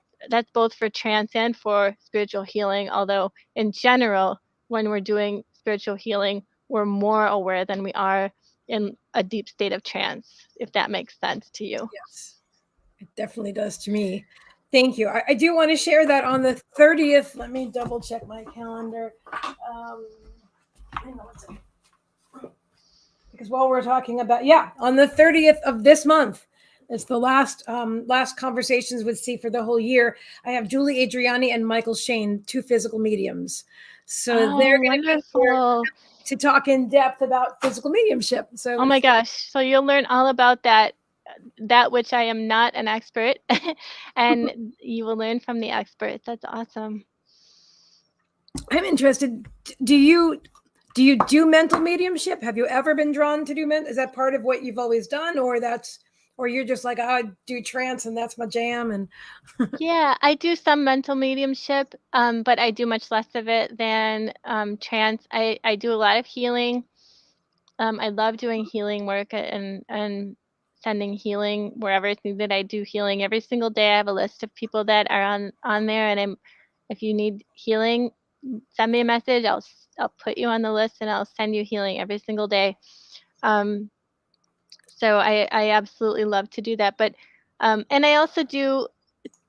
Speaker 2: both for trance and for spiritual healing, although in general, when we're doing spiritual healing, we're more aware than we are in a deep state of trance, if that makes sense to you.
Speaker 1: Yes, it definitely does to me. Thank you. I do want to share that on the 30th. Let me double check my calendar. Hang on one second. Because while we're talking about, on the 30th of this month, it's the last conversations with C for the whole year. I have Julie Adriani and Michael Shane, 2 physical mediums. So they're going to be here to talk in depth about physical mediumship. So,
Speaker 2: oh my gosh. So you'll learn all about that which I am not an expert, and you will learn from the experts. That's awesome.
Speaker 1: I'm interested. Do you do mental mediumship? Have you ever been drawn to do is that part of what you've always done, or you're just like, I do trance and that's my jam? And
Speaker 2: yeah, I do some mental mediumship, but I do much less of it than trance. I do a lot of healing. I love doing healing work and sending healing wherever it's needed. I do healing every single day. I have a list of people that are on there, and if you need healing, send me a message. I'll put you on the list, and I'll send you healing every single day. So I absolutely love to do that. But and I also do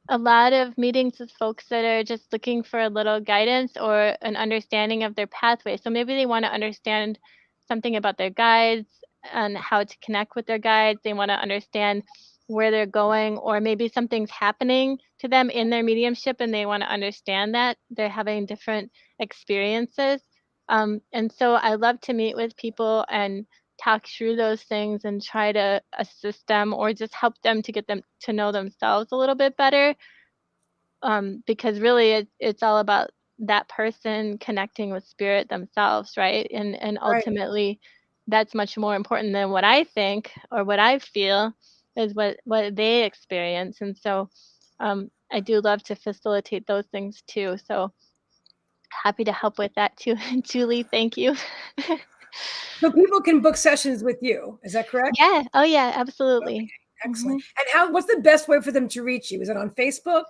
Speaker 2: a lot of meetings with folks that are just looking for a little guidance or an understanding of their pathway. So maybe they want to understand something about their guides and how to connect with their guides. They want to understand where they're going, or maybe something's happening to them in their mediumship and they want to understand that they're having different experiences. And so I love to meet with people and talk through those things and try to assist them or just help them to get them to know themselves a little bit better. Because really it's all about that person connecting with spirit themselves, right? And ultimately that's much more important than what I think or what I feel is what they experience. And so I do love to facilitate those things too. So happy to help with that too. Julie, thank you.
Speaker 1: So people can book sessions with you. Is that correct?
Speaker 2: Yeah. Oh yeah, absolutely.
Speaker 1: Okay. Excellent. And what's the best way for them to reach you? Is it on Facebook?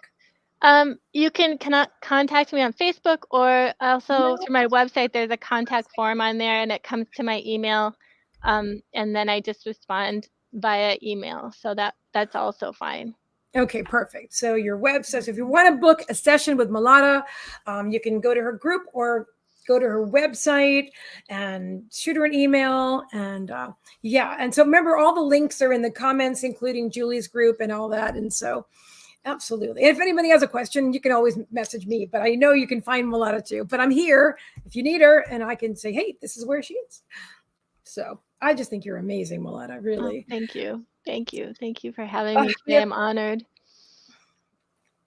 Speaker 2: You can contact me on Facebook, or also through my website. There's a contact form on there, and it comes to my email, and then I just respond via email. So that's also fine.
Speaker 1: Okay, perfect. So your website, so if you want to book a session with Milada, you can go to her group or go to her website and shoot her an email. And and so remember, all the links are in the comments, including Julie's group and all that. And so absolutely. And if anybody has a question, you can always message me, but I know you can find Milada too. But I'm here if you need her, and I can say, hey, this is where she is. So I just think you're amazing, Milada, really.
Speaker 2: Oh, thank you. Thank you. Thank you for having me today. I'm honored.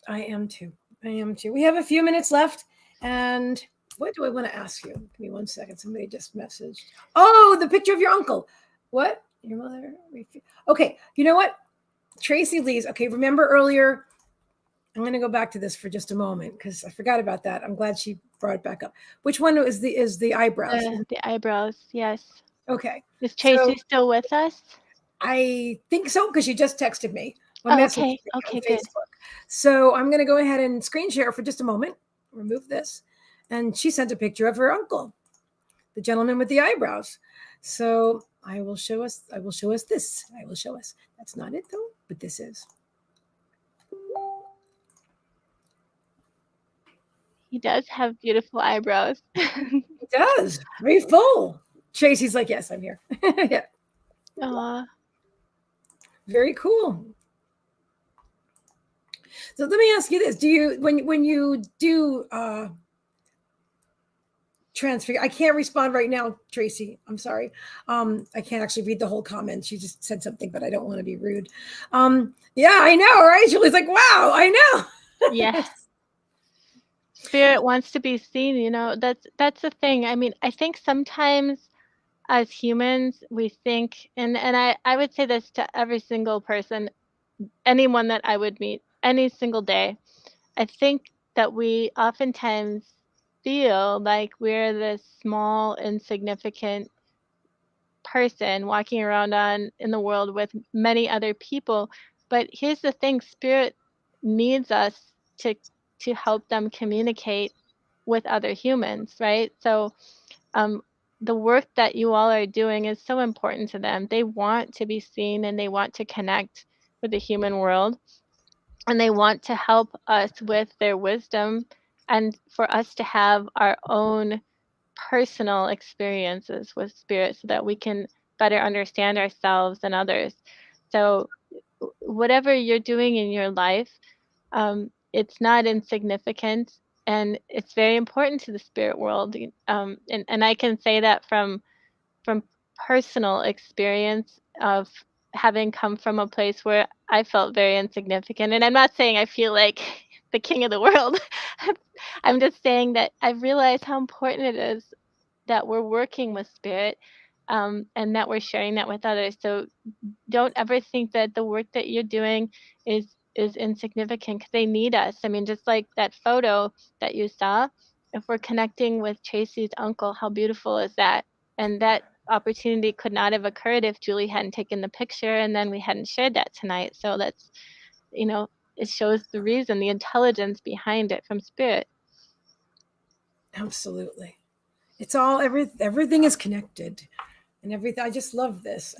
Speaker 1: I am too. We have a few minutes left. And what do I want to ask you? Give me 1 second. Somebody just messaged. Oh, the picture of your uncle. What? Your mother? Okay. You know what? Tracy Lee's. Okay. Remember earlier, I'm going to go back to this for just a moment because I forgot about that. I'm glad she brought it back up. Which one is the eyebrows?
Speaker 2: The eyebrows. Yes.
Speaker 1: Okay.
Speaker 2: Is Tracy still with us?
Speaker 1: I think so, because she just texted me.
Speaker 2: Okay. Okay, good.
Speaker 1: So I'm going to go ahead and screen share for just a moment. Remove this. And she sent a picture of her uncle, the gentleman with the eyebrows. So I will show us this. That's not it though, but this is.
Speaker 2: He does have beautiful eyebrows.
Speaker 1: He does. Very full. Tracy's like, yes, I'm here. Yeah.
Speaker 2: Aww.
Speaker 1: Very cool. So let me ask you this: do you, when you do transfigure. I can't respond right now, Tracy. I'm sorry. I can't actually read the whole comment. She just said something, but I don't want to be rude. Yeah, I know, right? Julie's like, wow, I know.
Speaker 2: Yes. Spirit wants to be seen, you know, that's the thing. I mean, I think sometimes as humans, we think, and I would say this to every single person, anyone that I would meet any single day, I think that we oftentimes feel like we're this small, insignificant person walking around in the world with many other people. But here's the thing, spirit needs us to help them communicate with other humans, right? So the work that you all are doing is so important to them. They want to be seen and they want to connect with the human world, and they want to help us with their wisdom and for us to have our own personal experiences with spirit so that we can better understand ourselves and others. So whatever you're doing in your life, it's not insignificant, and it's very important to the spirit world. And I can say that from personal experience of having come from a place where I felt very insignificant. And I'm not saying I feel like the king of the world. I'm just saying that I've realized how important it is that we're working with spirit, and that we're sharing that with others. So don't ever think that the work that you're doing is insignificant, because they need us. I mean, just like that photo that you saw, if we're connecting with Tracy's uncle, how beautiful is that? And that opportunity could not have occurred if Julie hadn't taken the picture and then we hadn't shared that tonight. So that's, you know, it shows the reason, the intelligence behind it from spirit.
Speaker 1: Absolutely. It's all, everything is connected and everything. I just love this.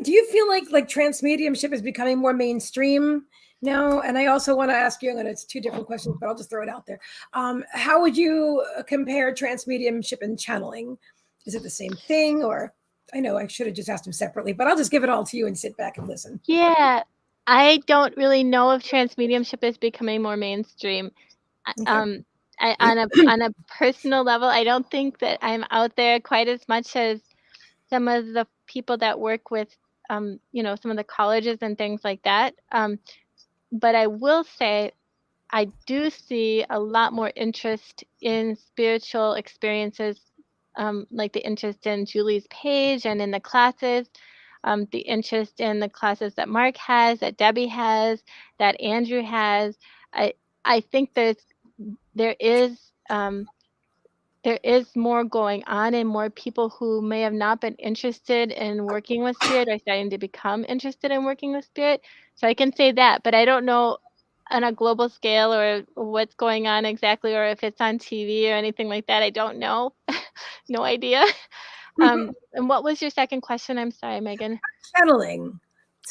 Speaker 1: Do you feel like trance mediumship is becoming more mainstream now? And I also want to ask you, and it's two different questions, but I'll just throw it out there. How would you compare trance mediumship and channeling? Is it the same thing? Or I know I should have just asked them separately, but I'll just give it all to you and sit back and listen.
Speaker 2: Yeah, I don't really know if trance mediumship is becoming more mainstream.
Speaker 1: Okay.
Speaker 2: On a personal level, I don't think that I'm out there quite as much as some of the people that work with, you know, some of the colleges and things like that. But I will say, I do see a lot more interest in spiritual experiences, like the interest in Julie's page and in the classes, the interest in the classes that Mark has, that Debbie has, that Andrew has. I think there is more going on, and more people who may have not been interested in working with spirit are starting to become interested in working with spirit. So I can say that, but I don't know on a global scale or what's going on exactly, or if it's on TV or anything like that. I don't know. No idea. And what was your second question? I'm sorry, Meagan.
Speaker 1: Channeling.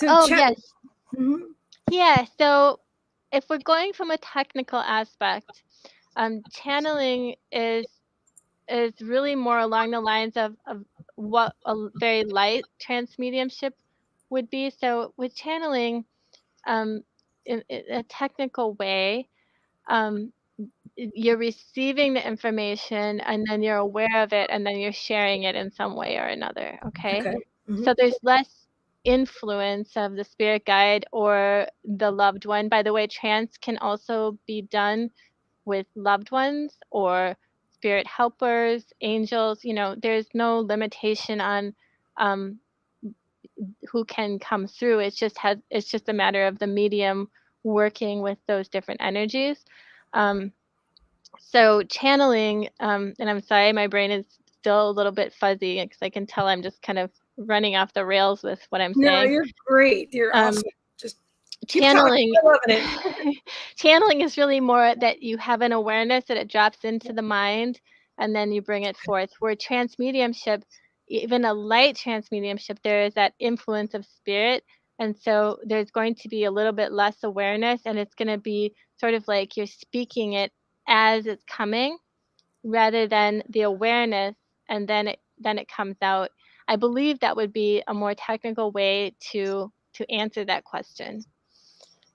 Speaker 2: Yes.
Speaker 1: Mm-hmm.
Speaker 2: Yeah, so if we're going from a technical aspect, channeling is really more along the lines of what a very light trance mediumship would be. So with channeling, in a technical way, you're receiving the information and then you're aware of it and then you're sharing it in some way or another. Okay.
Speaker 1: Mm-hmm.
Speaker 2: So there's less influence of the spirit guide or the loved one. By the way, trance can also be done with loved ones or spirit helpers, angels. You know, there's no limitation on who can come through. It's just a matter of the medium working with those different energies. So channeling, and I'm sorry, my brain is still a little bit fuzzy because I can tell I'm just kind of running off the rails with what I'm saying.
Speaker 1: No, you're great. You're awesome. Just
Speaker 2: channeling.
Speaker 1: I love it.
Speaker 2: Channeling is really more that you have an awareness that it drops into the mind and then you bring it forth. Where trance mediumship, even a light trance mediumship, there is that influence of spirit. And so there's going to be a little bit less awareness, and it's going to be sort of like you're speaking it as it's coming rather than the awareness, and then it comes out. I believe that would be a more technical way to answer that question.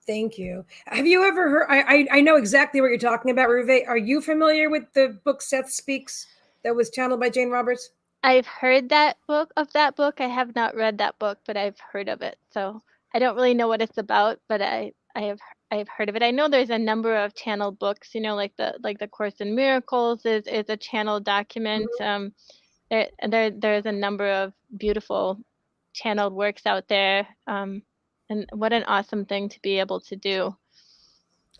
Speaker 1: Thank you. Have you ever heard, I know exactly what you're talking about, Ruve. Are you familiar with the book Seth Speaks? that was channeled by Jane Roberts?
Speaker 2: I've heard that book. I have not read that book, but I've heard of it. So I don't really know what it's about, but I've heard of it. I know there's a number of channeled books, like the Course in Miracles is a channeled document. There's a number of beautiful channeled works out there. And what an awesome thing to be able to do.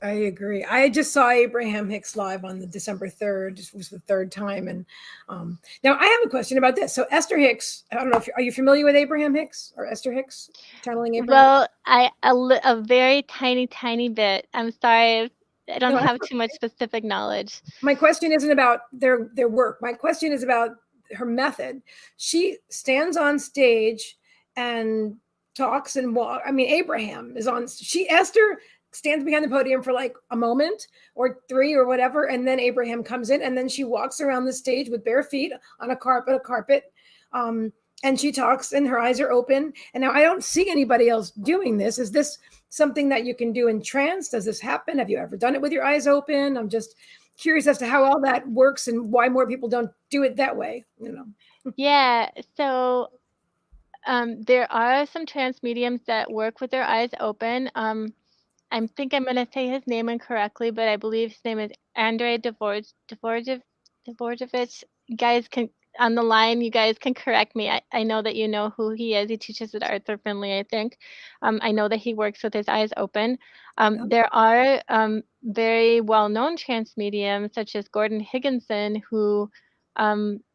Speaker 1: I agree. I just saw Abraham Hicks live on the December 3rd. It was the third time. And now I have a question about this. So Esther Hicks, I don't know are you familiar with Abraham Hicks or Esther Hicks channeling Abraham?
Speaker 2: Well, a very tiny bit. I'm sorry. I don't have too much specific knowledge.
Speaker 1: My question isn't about their work. My question is about her method. She stands on stage and talks and walk. I mean, Abraham is on. Esther stands behind the podium for like a moment or 3 or whatever, and then Abraham comes in, and then she walks around the stage with bare feet on a carpet, and she talks, and her eyes are open. And now I don't see anybody else doing this. Is this something that you can do in trance? Does this happen? Have you ever done it with your eyes open? I'm just curious as to how all that works and why more people don't do it that way.
Speaker 2: Yeah. So there are some trance mediums that work with their eyes open. I think I'm going to say his name incorrectly, but I believe his name is Andrei Dvorovich. Guys can on the line. You guys can correct me. I know that you know who he is. He teaches at Arthur Finley, I think. I know that he works with his eyes open. There are very well-known trance mediums, such as Gordon Higginson, who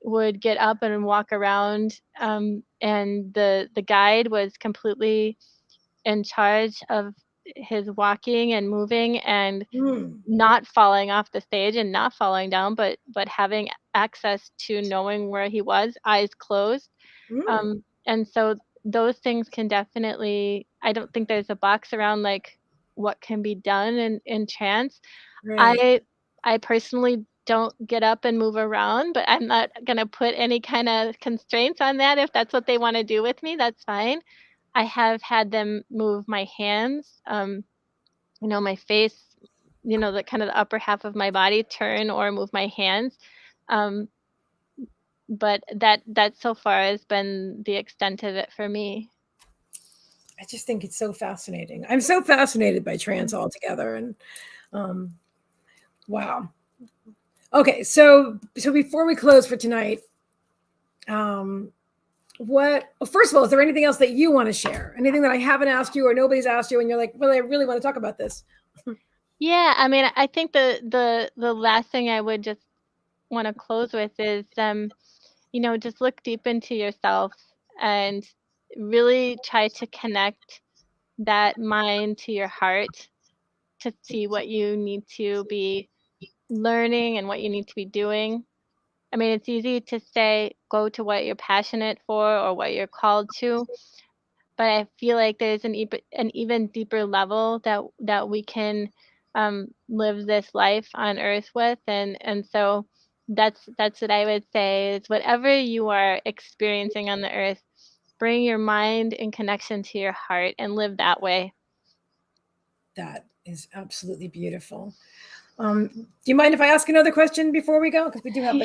Speaker 2: would get up and walk around, and the guide was completely in charge of his walking and moving and not falling off the stage and not falling down, but having access to knowing where he was, eyes closed. And so those things can definitely, I don't think there's a box around like what can be done in trance. Right. I personally don't get up and move around, but I'm not going to put any kind of constraints on that. If that's what they want to do with me, that's fine. I have had them move my hands, my face, the kind of the upper half of my body turn or move my hands. But that so far has been the extent of it for me.
Speaker 1: I just think it's so fascinating. I'm so fascinated by trance altogether. And wow. Okay, so before we close for tonight, first of all, is there anything else that you want to share? Anything that I haven't asked you or nobody's asked you and you're like, well, I really want to talk about this?
Speaker 2: Yeah, I mean, I think the last thing I would just want to close with is, just look deep into yourself and really try to connect that mind to your heart to see what you need to be learning and what you need to be doing. I mean, it's easy to say, go to what you're passionate for or what you're called to, but I feel like there's an even deeper level that we can live this life on earth with. And so that's what I would say is whatever you are experiencing on the earth, bring your mind in connection to your heart and live that way.
Speaker 1: That is absolutely beautiful. Do you mind if I ask another question before we go? Because we do have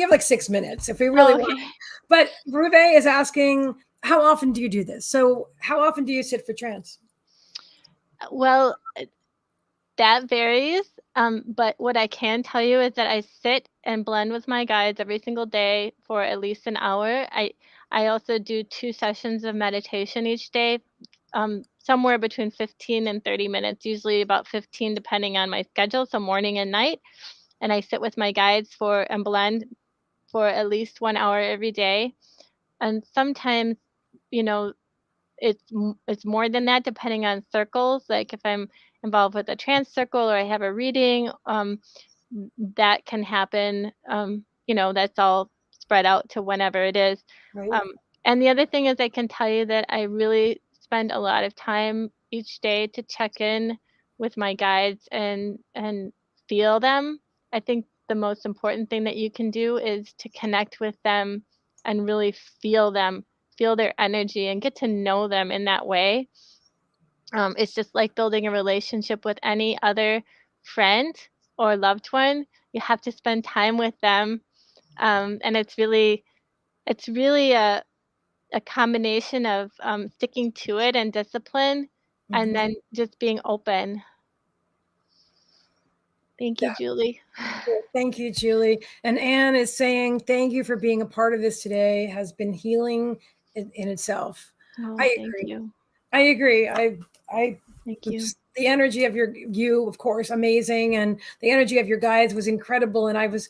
Speaker 1: like 6 minutes if we really want. But Ruve is asking, how often do you do this? So how often do you sit for trance?
Speaker 2: Well, that varies. But what I can tell you is that I sit and blend with my guides every single day for at least an hour. I also do 2 sessions of meditation each day, somewhere between 15 and 30 minutes, usually about 15 depending on my schedule, so morning and night. And I sit with my guides and blend for at least 1 hour every day. And sometimes, it's more than that depending on circles. Like if I'm involved with a trance circle or I have a reading, that can happen. That's all spread out to whenever it is. Right. And the other thing is I can tell you that I really spend a lot of time each day to check in with my guides and feel them. I think the most important thing that you can do is to connect with them and really feel them, feel their energy and get to know them in that way. It's just like building a relationship with any other friend or loved one. You have to spend time with them And it's really a combination of sticking to it and discipline, and then just being open. Thank you, Julie.
Speaker 1: Thank you, Julie. And Anne is saying, thank you for being a part of this today. Has been healing in itself.
Speaker 2: Oh,
Speaker 1: I
Speaker 2: thank
Speaker 1: agree.
Speaker 2: you.
Speaker 1: I agree. I
Speaker 2: Thank you.
Speaker 1: The energy of you, of course, amazing. And the energy of your guides was incredible. And I just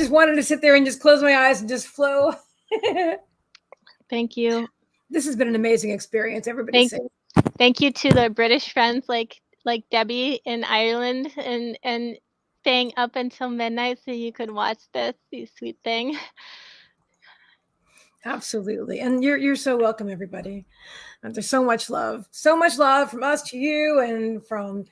Speaker 1: wanted to sit there and just close my eyes and just flow.
Speaker 2: Thank you.
Speaker 1: This has been an amazing experience. Everybody say
Speaker 2: thank you to the British friends like Debbie in Ireland and staying up until midnight so you could watch this, you sweet thing.
Speaker 1: Absolutely. And you're so welcome, everybody. And there's so much love from us to you, and from,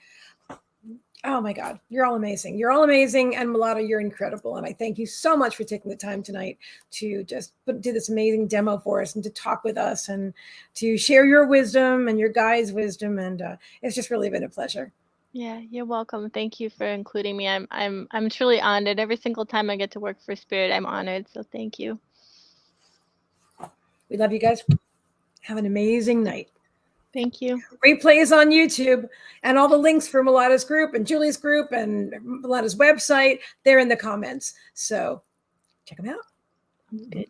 Speaker 1: oh my God, you're all amazing. You're all amazing. And Milada, you're incredible. And I thank you so much for taking the time tonight to just do this amazing demo for us and to talk with us and to share your wisdom and your guides' wisdom. And it's just really been a pleasure.
Speaker 2: Yeah, you're welcome. Thank you for including me. I'm truly honored. Every single time I get to work for Spirit, I'm honored. So thank you.
Speaker 1: We love you guys. Have an amazing night.
Speaker 2: Thank you.
Speaker 1: Replays on YouTube, and all the links for Milada's group and Julie's group and Milada's website, they're in the comments. So check them out.
Speaker 2: Good.